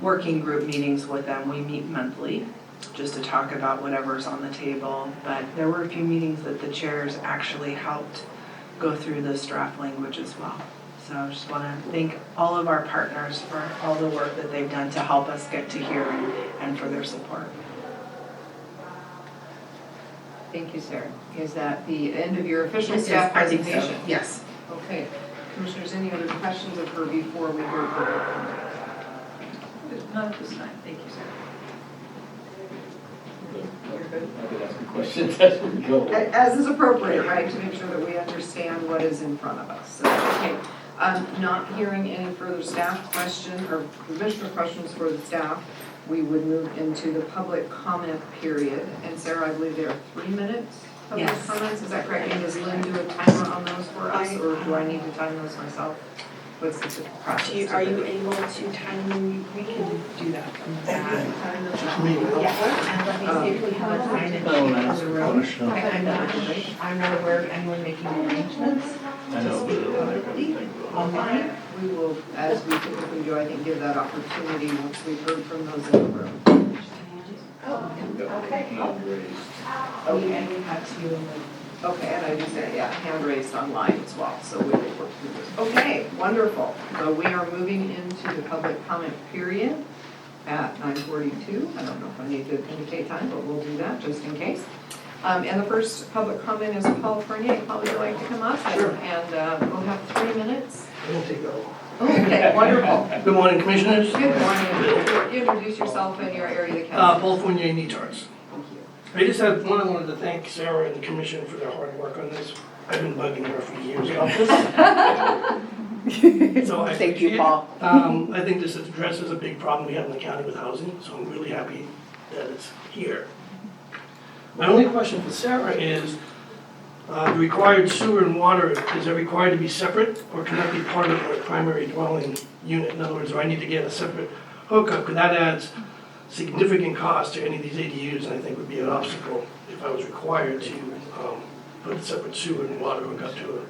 working group meetings with them, we meet monthly just to talk about whatever's on the table. But there were a few meetings that the chairs actually helped go through this draft language as well. So I just want to thank all of our partners for all the work that they've done to help us get to here and for their support. Thank you, Sarah. Is that the end of your official Yes, staff I think so. presentation? Yes. Okay. Commissioners, any other questions of her before we hear from her? Not at this time. Thank you, Sarah. You're good. I could ask you questions as we go. As is appropriate, right, to make sure that we understand what is in front of us. So, okay, not hearing any further staff questions or commissioner questions for the staff, we would move into the public comment period. And Sarah, I believe there are 3 minutes public Yes. comments, is that correct? And does Lynn do a timer on those for us, or do I need to time those myself? What's the process? Are you able to time, we can do that from the back. Me. Yeah, and let me see if we have a sign in the room. I'm not aware of anyone making arrangements to speak publicly online. We will, as we typically do, I think, give that opportunity once we've heard from those in the room. Okay. Hand raised. And we have to. Okay, and I just said, yeah, hand raised online as well, so we will work through this. Okay, wonderful. So we are moving into the public comment period at 9:42. I don't know if I need to indicate time, but we'll do that just in case. And the first public comment is Paul Fournier. Paul, would you like to come up? Sure. And we'll have 3 minutes. I will take that one. Okay, wonderful. Good morning, Commissioners. Good morning. Introduce yourself and your area of the county. Paul Fournier, NETARS. Thank you. I just had one, I wanted to thank Sarah and the Commission for their hard work on this. I've been bugging her for years about this. So I Thank you, appreciate it. Paul. I think this addresses a big problem we have in the county with housing, so I'm really happy that it's here. My only question for Sarah is, the required sewer and water, is it required to be separate, or can that be part of the primary dwelling unit? In other words, do I need to get a separate hookup? Because that adds significant cost to any of these ADUs, and I think would be an obstacle if I was required to put a separate sewer and water hookup to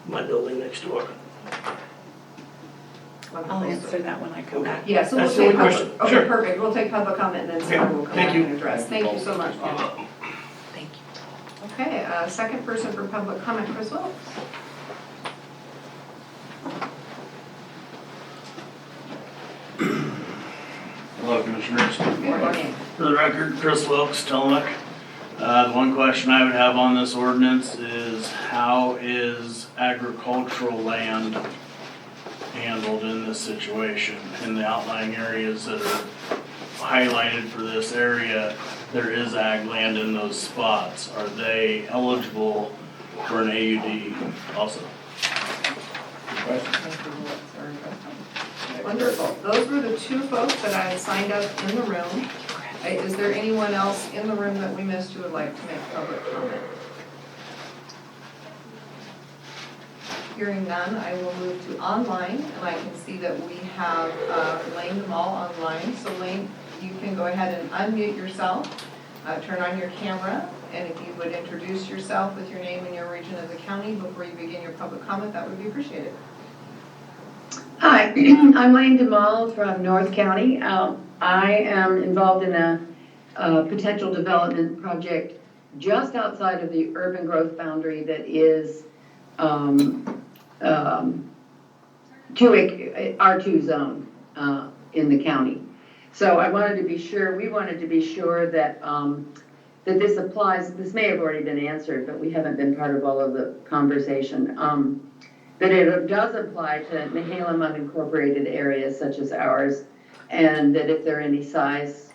my building next door. I'll answer that when I come back. Yeah, so we'll That's the take only public, question. okay, Sure. perfect, we'll take public comment and then Sarah will come Thank back you. and address. Thank you so much, Paul. Thank you. Okay, second person for public comment, Chris Wilkes. Hello, Commissioners. Good morning. For the record, Chris Wilkes, Tillamook. The one question I would have on this ordinance is how is agricultural land handled in this situation? In the outlying areas that are highlighted for this area, there is ag land in those spots. Are they eligible for an AUD also? Good question. Thank you, Wilkes, for your question. Wonderful. Those were the 2 folks that I had signed up in the room. Is there anyone else in the room that we missed who would like to make public comment? Hearing none, I will move to online, and I can see that we have Lane Demall online. So Lane, you can go ahead and unmute yourself, turn on your camera, and if you would introduce yourself with your name and your region of the county before you begin your public comment, that would be appreciated. Hi, I'm Lane DeMall from North County. I am involved in a potential development project just outside of the urban growth boundary that is R2 zone in the county. So I wanted to be sure, we wanted to be sure that that this applies. This may have already been answered, but we haven't been part of all of the conversation. That it does apply to Nehalem unincorporated areas such as ours, and that if there are any size,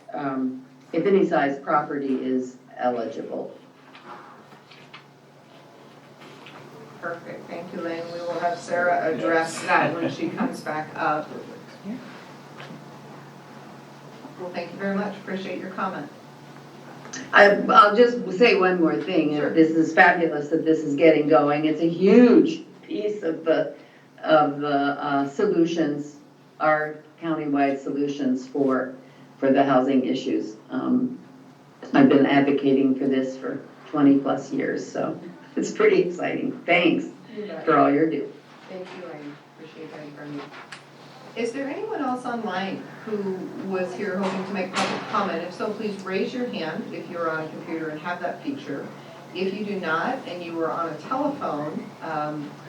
if any size property is eligible. Perfect, thank you, Lane. We will have Sarah address that when she comes back up. Well, thank you very much, appreciate your comment. I'll just say one more thing. Sure. This is fabulous that this is getting going. It's a huge piece of the solutions, our countywide solutions for the housing issues. I've been advocating for this for 20+ years, so it's pretty exciting. Thanks for all you're doing. Thank you, I appreciate that from you. Is there anyone else online who was here hoping to make public comment? If so, please raise your hand if you're on a computer and have that feature. If you do not, and you were on a telephone,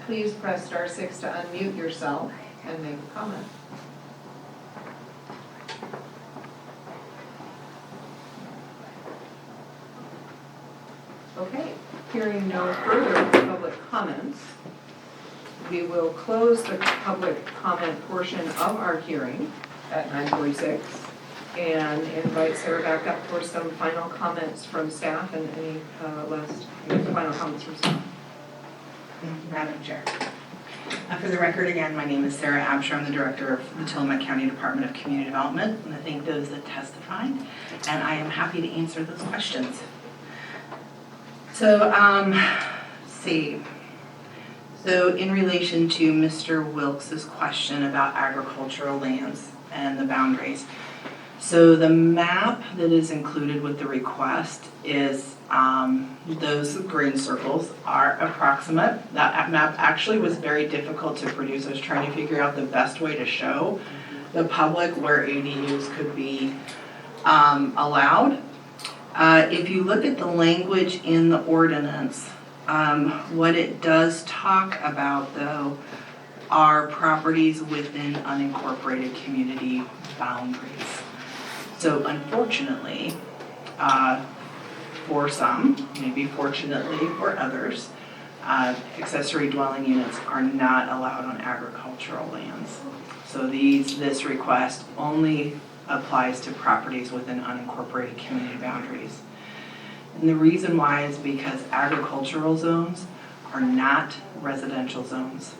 please press *6 to unmute yourself and make a comment. Okay, hearing no further public comments, we will close the public comment portion of our hearing at 9:46 and invite Sarah back up for some final comments from staff and any final comments from staff. Thank you, Madam Chair. For the record, again, my name is Sarah Absher. I'm the Director of the Tillamook County Department of Community Development, and I thank those that testified, and I am happy to answer those questions. So, let's see. So in relation to Mr. Wilks's question about agricultural lands and the boundaries, so the map that is included with the request is those green circles are approximate. That map actually was very difficult to produce. I was trying to figure out the best way to show the public where ADUs could be allowed. If you look at the language in the ordinance, what it does talk about, though, are properties within unincorporated community boundaries. So unfortunately, for some, maybe fortunately for others, accessory dwelling units are not allowed on agricultural lands. So this request only applies to properties within unincorporated community boundaries. And the reason why is because agricultural zones are not residential zones.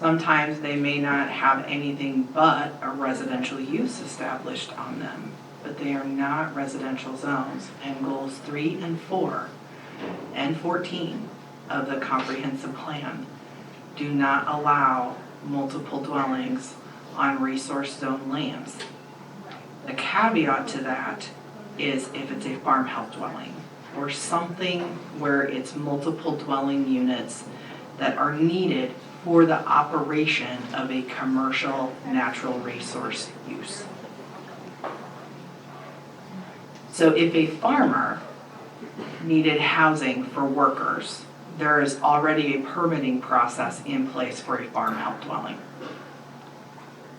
Sometimes they may not have anything but a residential use established on them, but they are not residential zones. And goals 3 and 4 and 14 of the comprehensive plan do not allow multiple dwellings on resource zone lands. The caveat to that is if it's a farmhouse dwelling or something where it's multiple dwelling units that are needed for the operation of a commercial natural resource use. So if a farmer needed housing for workers, there is already a permitting process in place for a farmhouse dwelling.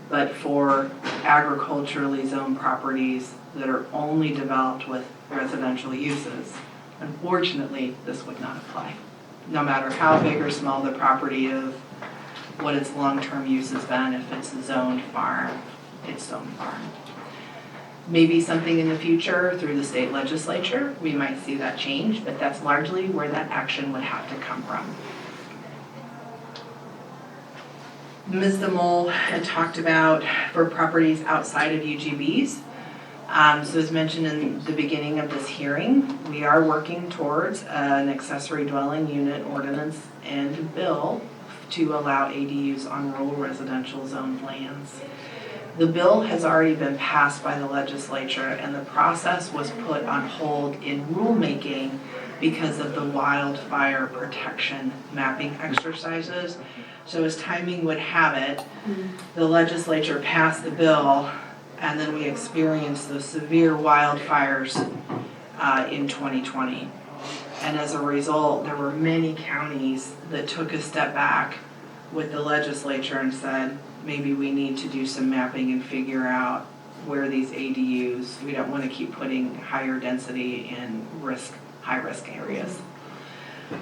But for agriculturally zoned properties that are only developed with residential uses, unfortunately, this would not apply. No matter how big or small the property is, what its long-term use has been, if it's a zoned farm, it's zoned farm. Maybe something in the future through the state legislature, we might see that change, but that's largely where that action would have to come from. Ms. Demol had talked about for properties outside of UGBs. So as mentioned in the beginning of this hearing, we are working towards an accessory dwelling unit ordinance and bill to allow ADUs on rural residential zone lands. The bill has already been passed by the legislature and the process was put on hold in rulemaking because of the wildfire protection mapping exercises. So as timing would have it, the legislature passed the bill and then we experienced the severe wildfires in 2020. And as a result, there were many counties that took a step back with the legislature and said, maybe we need to do some mapping and figure out where these ADUs, we don't want to keep putting higher density in high-risk areas.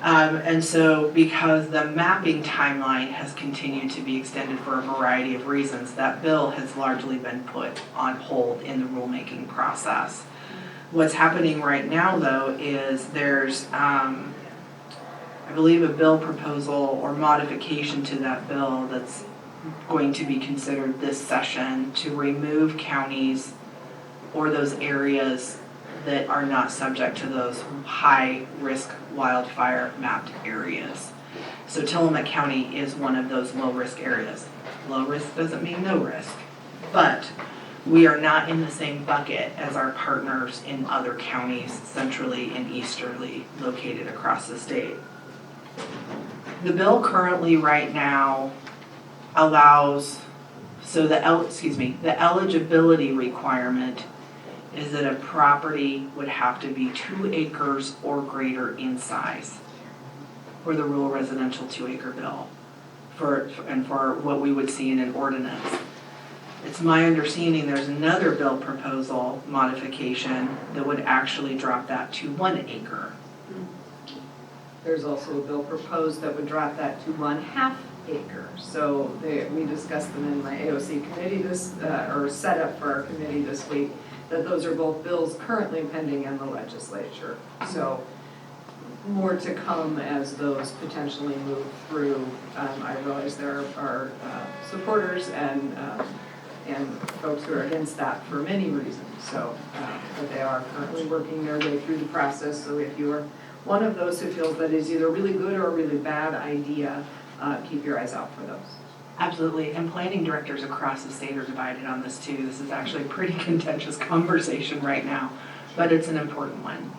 And so because the mapping timeline has continued to be extended for a variety of reasons, that bill has largely been put on hold in the rulemaking process. What's happening right now, though, is there's, I believe, a bill proposal or modification to that bill that's going to be considered this session to remove counties or those areas that are not subject to those high-risk wildfire mapped areas. So Tillamook County is one of those low-risk areas. Low risk doesn't mean no risk, but we are not in the same bucket as our partners in other counties centrally and easterly located across the state. The bill currently right now allows, so the eligibility requirement is that a property would have to be 2 acres or greater in size for the rural residential 2-acre bill, and for what we would see in an ordinance. It's my understanding there's another bill proposal modification that would actually drop that to 1 acre. There's also a bill proposed that would drop that to 1/2 acre. So we discussed them in my AOC committee or set up for our committee this week, that those are both bills currently pending in the legislature. So more to come as those potentially move through. I realize there are supporters and folks who are against that for many reasons. So, but they are currently working their way through the process. So if you are one of those who feels that is either a really good or a really bad idea, keep your eyes out for those. Absolutely, and planning directors across the state are divided on this too. This is actually a pretty contentious conversation right now, but it's an important one.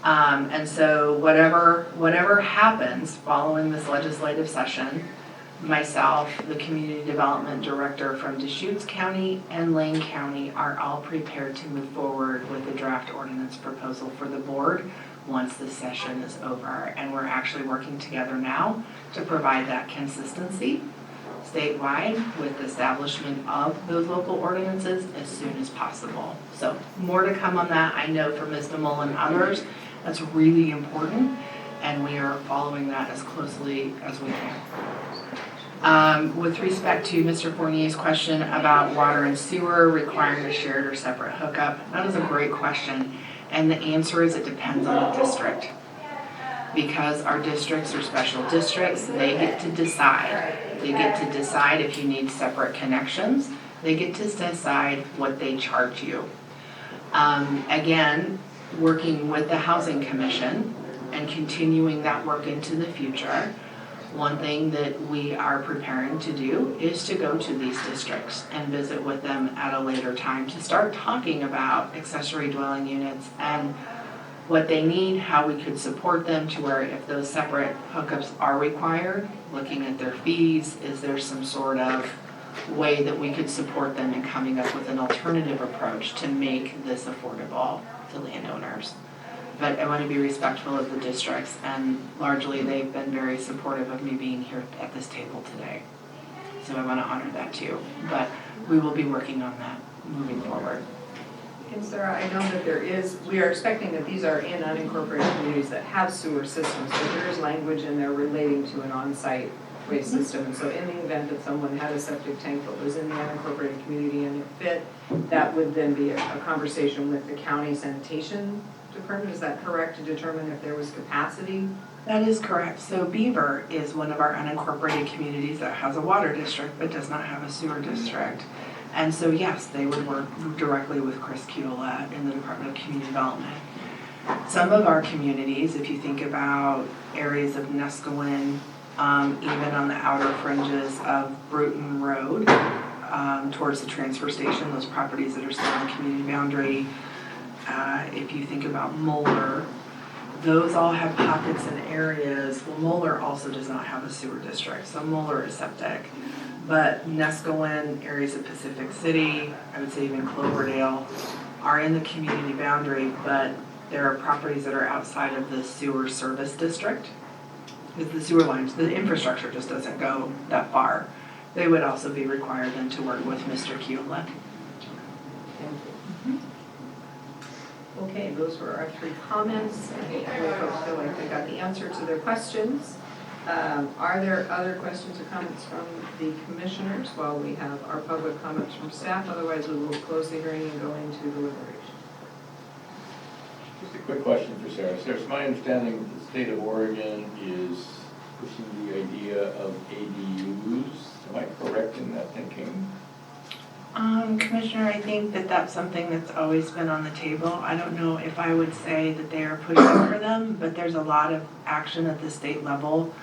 And so whatever happens following this legislative session, myself, the community development director from Deschutes County and Lane County are all prepared to move forward with the draft ordinance proposal for the board once the session is over. And we're actually working together now to provide that consistency statewide with the establishment of those local ordinances as soon as possible. So more to come on that. I know for Ms. DeMull and others, that's really important, and we are following that as closely as we can. With respect to Mr. Fournier's question about water and sewer requiring a shared or separate hookup, that is a great question. And the answer is it depends on the district. Because our districts are special districts, they get to decide. They get to decide if you need separate connections. They get to decide what they charge you. Again, working with the Housing Commission and continuing that work into the future, one thing that we are preparing to do is to go to these districts and visit with them at a later time to start talking about accessory dwelling units and what they need, how we could support them to where if those separate hookups are required, looking at their fees, is there some sort of way that we could support them in coming up with an alternative approach to make this affordable to landowners. But I want to be respectful of the districts, and largely they've been very supportive of me being here at this table today. So I want to honor that too. But we will be working on that moving forward. And Sarah, I know that we are expecting that these are in unincorporated communities that have sewer systems, but there is language in there relating to an on-site waste system. And so in the event that someone had a septic tank that was in the unincorporated community and it fit, that would then be a conversation with the county sanitation department. Is that correct, to determine if there was capacity? That is correct. So Beaver is one of our unincorporated communities that has a water district but does not have a sewer district. And so yes, they would work directly with Chris Kiola in the Department of Community Development. Some of our communities, if you think about areas of Neskowin, even on the outer fringes of Bruton Road, towards the transfer station, those properties that are still on the community boundary. If you think about Moeller, those all have pockets and areas. Well, Moeller also does not have a sewer district, so Moeller is septic. But Neskowin, areas of Pacific City, I would say even Cloverdale, are in the community boundary, but there are properties that are outside of the sewer service district. With the sewer lines, the infrastructure just doesn't go that far. They would also be required then to work with Mr. Kiola. Okay, those were our 3 comments. I folks feel like they got the answer to their questions. Are there other questions or comments from the commissioners while we have our public comments from staff? Otherwise, we will close the hearing and go into deliberation. Just a quick question for Sarah. Sarah, it's my understanding that the state of Oregon is pushing the idea of ADUs. Am I correct in that thinking? Commissioner, I think that that's something that's always been on the table. I don't know if I would say that they are pushing for them, but there's a lot of action at the state level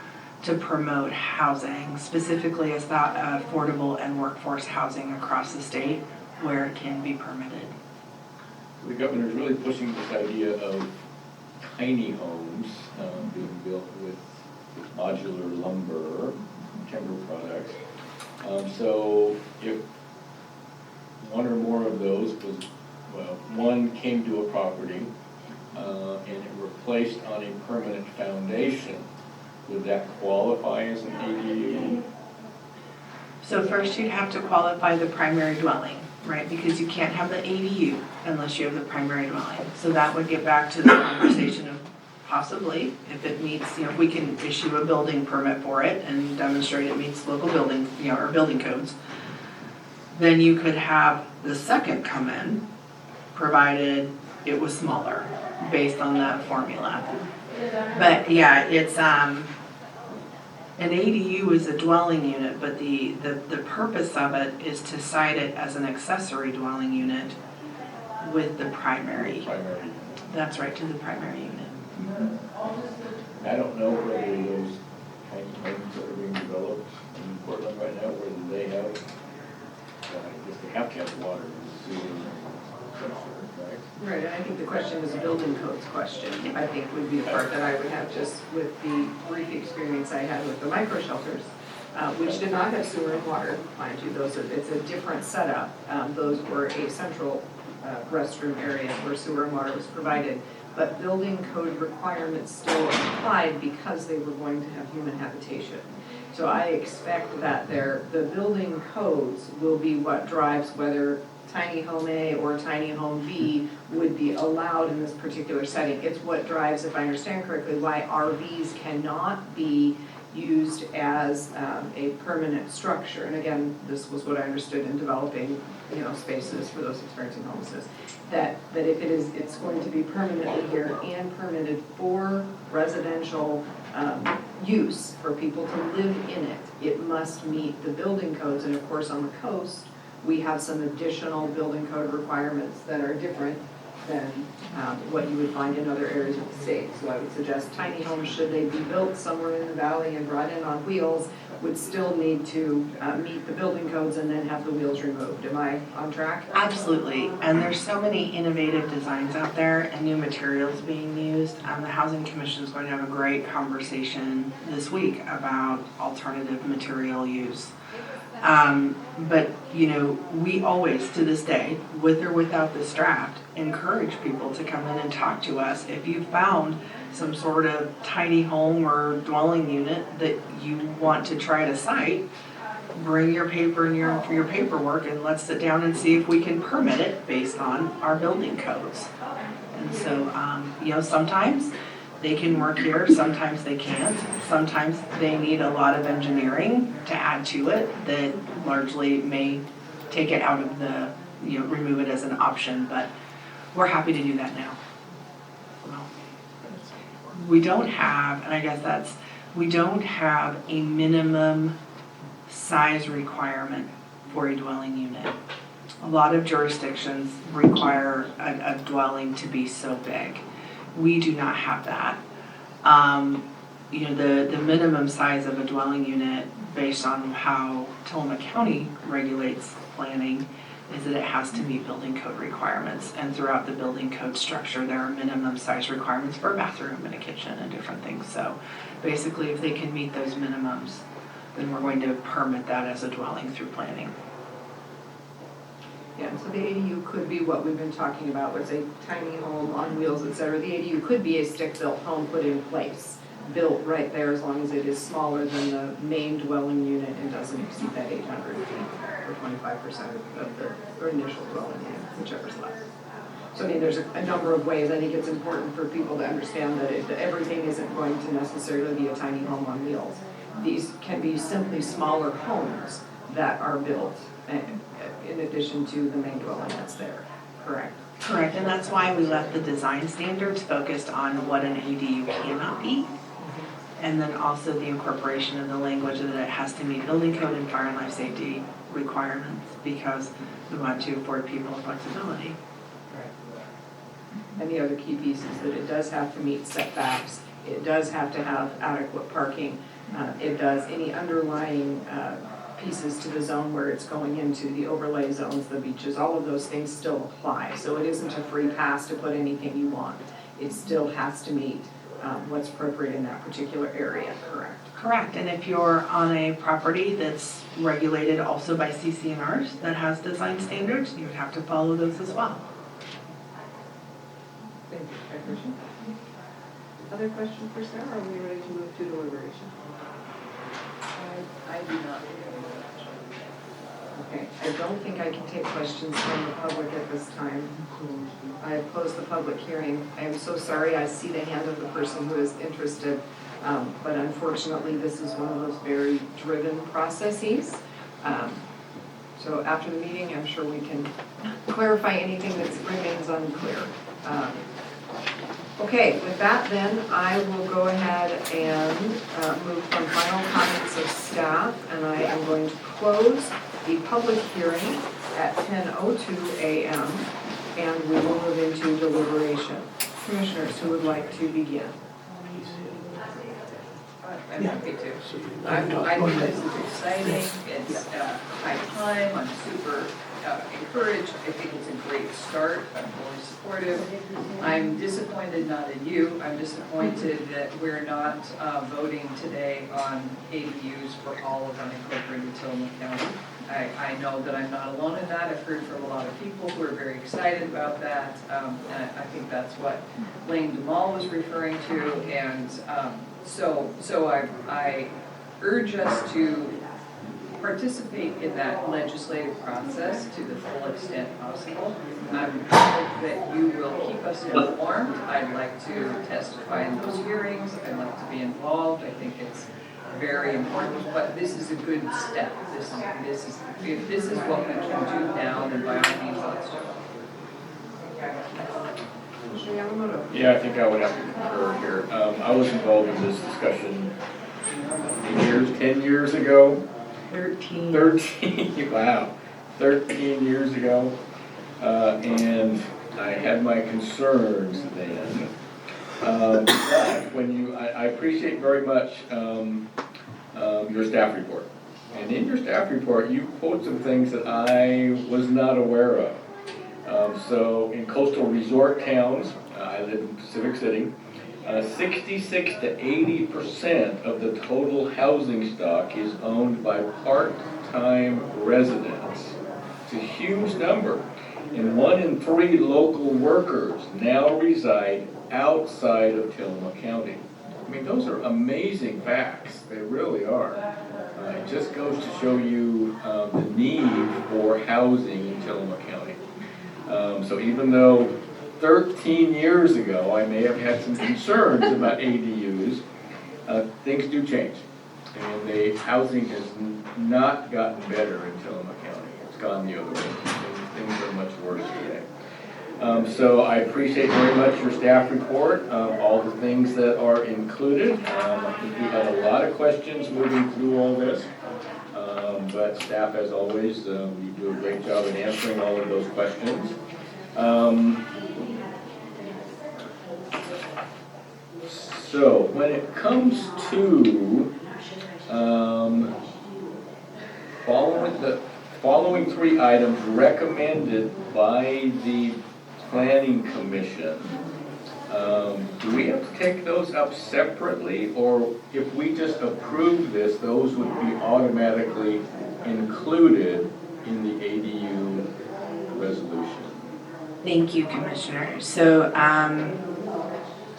to promote housing, specifically as that affordable and workforce housing across the state where it can be permitted. The governor's really pushing this idea of tiny homes being built with modular lumber, timber products. So if one or more of those was, well, one came to a property and it were placed on a permanent foundation, would that qualify as an ADU? So first you'd have to qualify the primary dwelling, right? Because you can't have the ADU unless you have the primary dwelling. So that would get back to the conversation of possibly, if it meets, if we can issue a building permit for it and demonstrate it meets local building, or building codes, then you could have the second come in, provided it was smaller, based on that formula. But yeah, it's, an ADU is a dwelling unit, but the purpose of it is to cite it as an accessory dwelling unit with the primary. Primary. That's right, to the primary unit. I don't know whether those tiny homes that are being developed in Portland right now, whether they have, I guess they have to have water and sewer, right? Right, and I think the question is a building codes question, I think would be the part that I would have just with the brief experience I had with the micro shelters, which did not have sewer and water, mind you, it's a different setup. Those were a central restroom area where sewer and water was provided, but building code requirements still applied because they were going to have human habitation. So I expect that the building codes will be what drives whether tiny home A or tiny home B would be allowed in this particular setting. It's what drives, if I understand correctly, why RVs cannot be used as a permanent structure. And again, this was what I understood in developing, spaces for those experiencing homelessness. That if it's going to be permanently here and permitted for residential use for people to live in it, it must meet the building codes. And of course, on the coast, we have some additional building code requirements that are different than what you would find in other areas of the state. So I would suggest tiny homes, should they be built somewhere in the valley and brought in on wheels, would still need to meet the building codes and then have the wheels removed. Am I on track? Absolutely, and there's so many innovative designs out there and new materials being used. The Housing Commission is going to have a great conversation this week about alternative material use. But, we always, to this day, with or without this draft, encourage people to come in and talk to us. If you found some sort of tiny home or dwelling unit that you want to try to cite, bring your paper and your paperwork and let's sit down and see if we can permit it based on our building codes. And so, sometimes they can work here, sometimes they can't. Sometimes they need a lot of engineering to add to it that largely may take it out of the, remove it as an option, but we're happy to do that now. Well, we don't have, and I guess we don't have a minimum size requirement for a dwelling unit. A lot of jurisdictions require a dwelling to be so big. We do not have that. The minimum size of a dwelling unit based on how Tillamook County regulates planning is that it has to meet building code requirements. And throughout the building code structure, there are minimum size requirements for a bathroom and a kitchen and different things. So basically, if they can meet those minimums, then we're going to permit that as a dwelling through planning. Yeah, so the ADU could be what we've been talking about, was a tiny home on wheels, et cetera. The ADU could be a stick-built home put in place, built right there, as long as it is smaller than the main dwelling unit and doesn't exceed that 800 feet, or 25% of the initial dwelling unit, whichever's less. So there's a number of ways. I think it's important for people to understand that everything isn't going to necessarily be a tiny home on wheels. These can be simply smaller homes that are built in addition to the main dwelling that's there, correct? Correct, and that's why we left the design standards focused on what an ADU cannot be. And then also the incorporation of the language that it has to meet building code and fire and life safety requirements, because we want to afford people flexibility. And the other key piece is that it does have to meet setbacks, it does have to have adequate parking, it does any underlying pieces to the zone where it's going into, the overlay zones, the beaches, all of those things still apply. So it isn't a free pass to put anything you want. It still has to meet what's appropriate in that particular area, correct? Correct, and if you're on a property that's regulated also by CCNRs that has design standards, you would have to follow those as well. Thank you. Christian? Other question for Sarah, or are we ready to move to deliberation? I do not. Okay, I don't think I can take questions from the public at this time. I have closed the public hearing. I am so sorry, I see the hand of the person who is interested, but unfortunately, this is one of those very driven processes. So after the meeting, I'm sure we can clarify anything that remains unclear. Okay, with that then, I will go ahead and move from final comments of staff, and I am going to close the public hearing at 10:02 a.m., and we will move into deliberation. Commissioners, who would like to begin? I'm happy to. I think this is exciting, it's high time, I'm super encouraged, I think it's a great start, I'm fully supportive. I'm disappointed not in you, I'm disappointed that we're not voting today on ADUs for all of unincorporated Tillamook County. I know that I'm not alone in that, I've heard from a lot of people who are very excited about that, and I think that's what Lane DeMall was referring to, and so I urge us to participate in that legislative process to the full extent possible. I'm hope that you will keep us informed. I'd like to testify in those hearings. I'd like to be involved. I think it's very important, but this is a good step. If this is what we can do now, then by all means, let's do it. Yeah, I think I would have to concur here. I was involved in this discussion 10 years ago. 13, wow, 13 years ago. And I had my concerns then. But I appreciate very much your staff report. And in your staff report, you quote some things that I was not aware of. So in coastal resort towns, I live in Pacific City, 66 to 80% of the total housing stock is owned by part-time residents. It's a huge number. And 1 in 3 local workers now reside outside of Tillamook County. I mean, those are amazing facts. They really are. It just goes to show you the need for housing in Tillamook County. So even though 13 years ago I may have had some concerns about ADUs, things do change. And the housing has not gotten better in Tillamook County. It's gone the other way. Things are much worse today. So I appreciate very much your staff report, all the things that are included. I think we had a lot of questions moving through all this. But staff, as always, we do a great job in answering all of those questions. So when it comes to following 3 items recommended by the Planning Commission, do we have to take those up separately, or if we just approve this, those would be automatically included in the ADU resolution? Thank you, Commissioner. So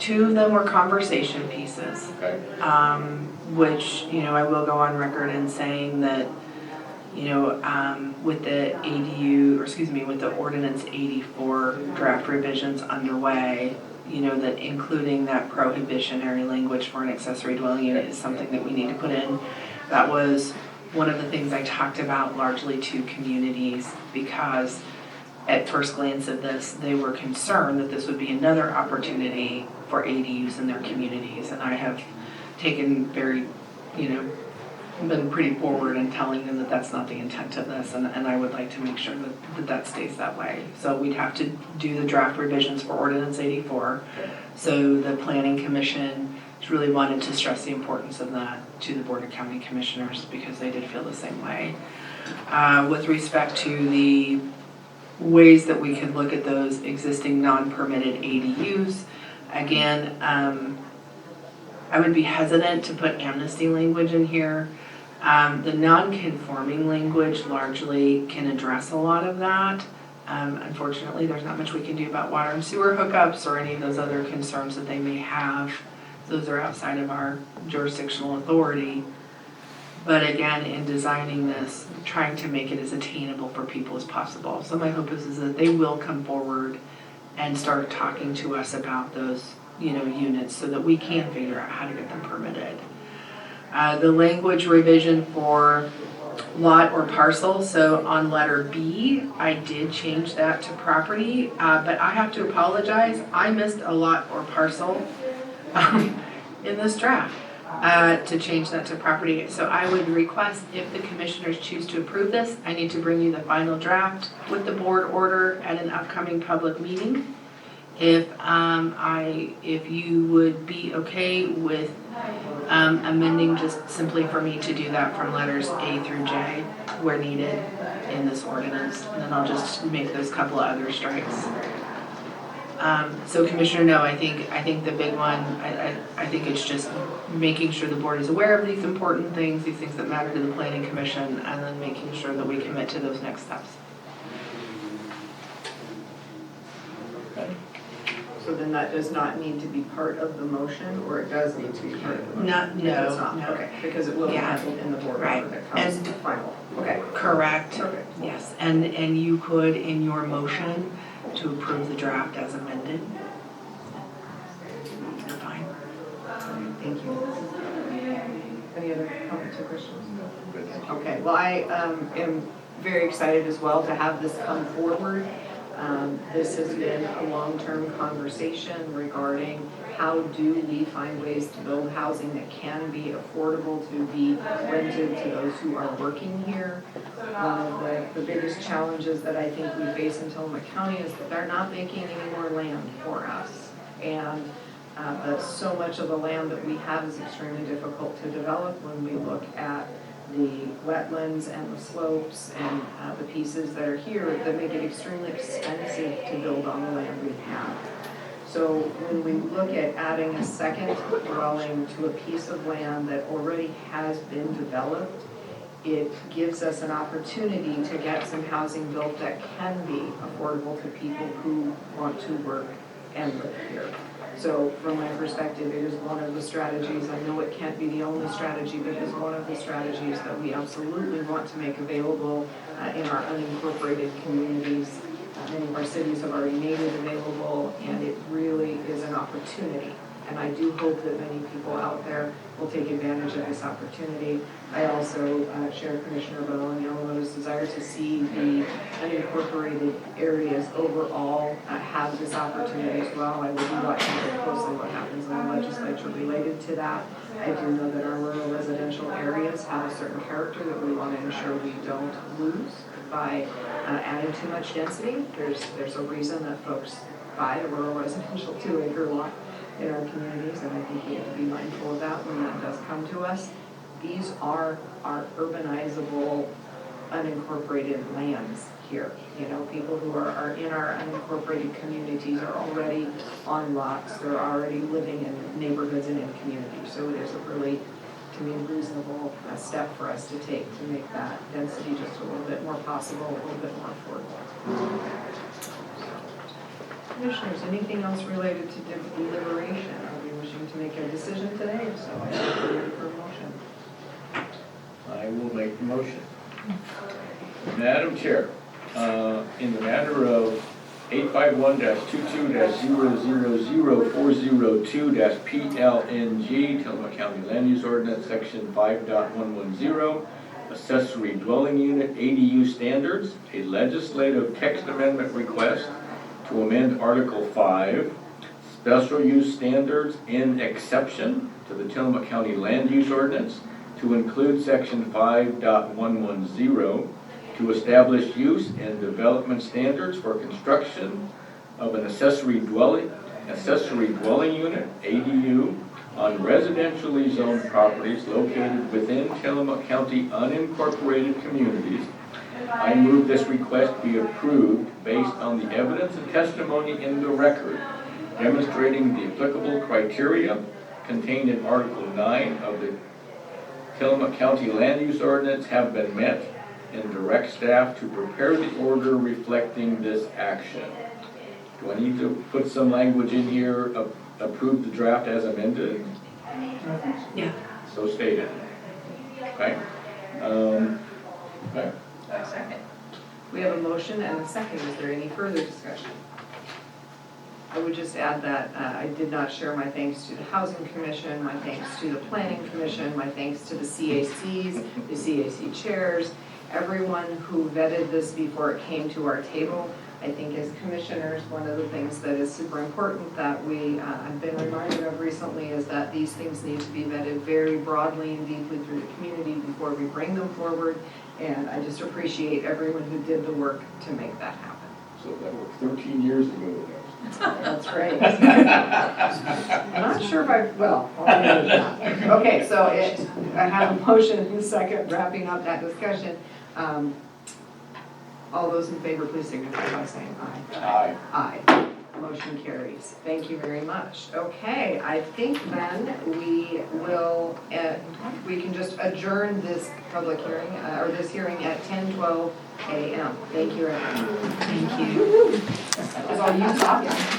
2 of them were conversation pieces, Okay. which, I will go on record in saying that, with the with the Ordinance 84 draft revisions underway, that including that prohibitionary language for an accessory dwelling unit is something that we need to put in. That was one of the things I talked about largely to communities, because at first glance of this, they were concerned that this would be another opportunity for ADUs in their communities. And I have taken very, been pretty forward in telling them that that's not the intent of this, and I would like to make sure that stays that way. So we'd have to do the draft revisions for ordinance 84. So the planning commission really wanted to stress the importance of that to the Board of County Commissioners because they did feel the same way. With respect to the ways that we could look at those existing non-permitted ADUs, again, I would be hesitant to put amnesty language in here. The non-conforming language largely can address a lot of that. Unfortunately, there's not much we can do about water and sewer hookups or any of those other concerns that they may have. Those are outside of our jurisdictional authority. But again, in designing this, trying to make it as attainable for people as possible. So my hope is that they will come forward and start talking to us about those, units so that we can figure out how to get them permitted. The language revision for lot or parcel, so on letter B, I did change that to property, but I have to apologize, I missed a lot or parcel in this draft. To change that to property. So I would request if the commissioners choose to approve this, I need to bring you the final draft with the board order at an upcoming public meeting. If you would be okay with amending just simply for me to do that from letters A through J where needed in this ordinance, and then I'll just make those couple of other strikes. So Commissioner, no, I think the big one, I think it's just making sure the board is aware of these important things, these things that matter to the planning commission, and then making sure that we commit to those next steps. So then that does not need to be part of the motion, or it does need to be part of the motion? No, It's not, no. okay, because it will be Yeah. handled in the board Right. order that comes And- to final, okay. Correct. Okay. Yes, and you could, in your motion, to approve the draft as amended. You're fine. Thank you. Any other comments or questions? Okay, well, I am very excited as well to have this come forward. This has been a long-term conversation regarding how do we find ways to build housing that can be affordable to be rented to those who are working here. One of the biggest challenges that I think we face in Tillamook County is that they're not making any more land for us. And so much of the land that we have is extremely difficult to develop when we look at the wetlands and the slopes and the pieces that are here that make it extremely expensive to build on the land we have. So when we look at adding a second dwelling to a piece of land that already has been developed, it gives us an opportunity to get some housing built that can be affordable to people who want to work and live here. So from my perspective, it is one of the strategies. I know it can't be the only strategy, but it is one of the strategies that we absolutely want to make available in our unincorporated communities. Many of our cities have already made it available, and it really is an opportunity. And I do hope that many people out there will take advantage of this opportunity. I also share Commissioner Bonillo's desire to see the unincorporated areas overall have this opportunity as well. I will be watching very closely what happens in the legislature related to that. I do know that our rural residential areas have a certain character that we want to ensure we don't lose by adding too much density. There's a reason that folks buy a rural residential 2-acre lot in our communities, and I think we have to be mindful of that when that does come to us. These are our urbanizable, unincorporated lands here. People who are in our unincorporated communities are already on lots, they're already living in neighborhoods and in communities. So it is a really, to me, reasonable step for us to take to make that density just a little bit more possible, a little bit more affordable. Commissioners, anything else related to deliberation? Are we wishing to make a decision today? If so, I look for a motion. I will make the motion. Madam Chair, in the matter of 851-22-000402-PLNG, Tillamook County Land Use Ordinance, Section 5.110, Accessory Dwelling Unit ADU Standards, a legislative text amendment request to amend Article 5, Special Use Standards and Exception to the Tillamook County Land Use Ordinance to include section 5.110 to establish use and development standards for construction of an accessory dwelling unit, ADU, on residentially zoned properties located within Tillamook County unincorporated communities. I move this request be approved based on the evidence and testimony in the record demonstrating the applicable criteria contained in Article 9 of the Tillamook County Land Use Ordinance have been met, and direct staff to prepare the order reflecting this action. Do I need to put some language in here, approve the draft as amended? Yeah. So stated. Okay? Okay. Second. We have a motion and a second. Is there any further discussion? I would just add that I did not share my thanks to the Housing Commission, my thanks to the Planning Commission, my thanks to the CACs, the CAC chairs, everyone who vetted this before it came to our table. I think as commissioners, one of the things that is super important that we have been reminded of recently is that these things need to be vetted very broadly and deeply through the community before we bring them forward. And I just appreciate everyone who did the work to make that happen. So that was 13 years ago. That's right. I'm not sure if okay, so I have a motion and a second, wrapping up that discussion. All those in favor, please signify by saying aye. Aye. Aye. Motion carries. Thank you very much. Okay, I think then we will, we can just adjourn this public hearing, or this hearing at 10:12 a.m. Thank you, everyone. Thank you. That was all you talking.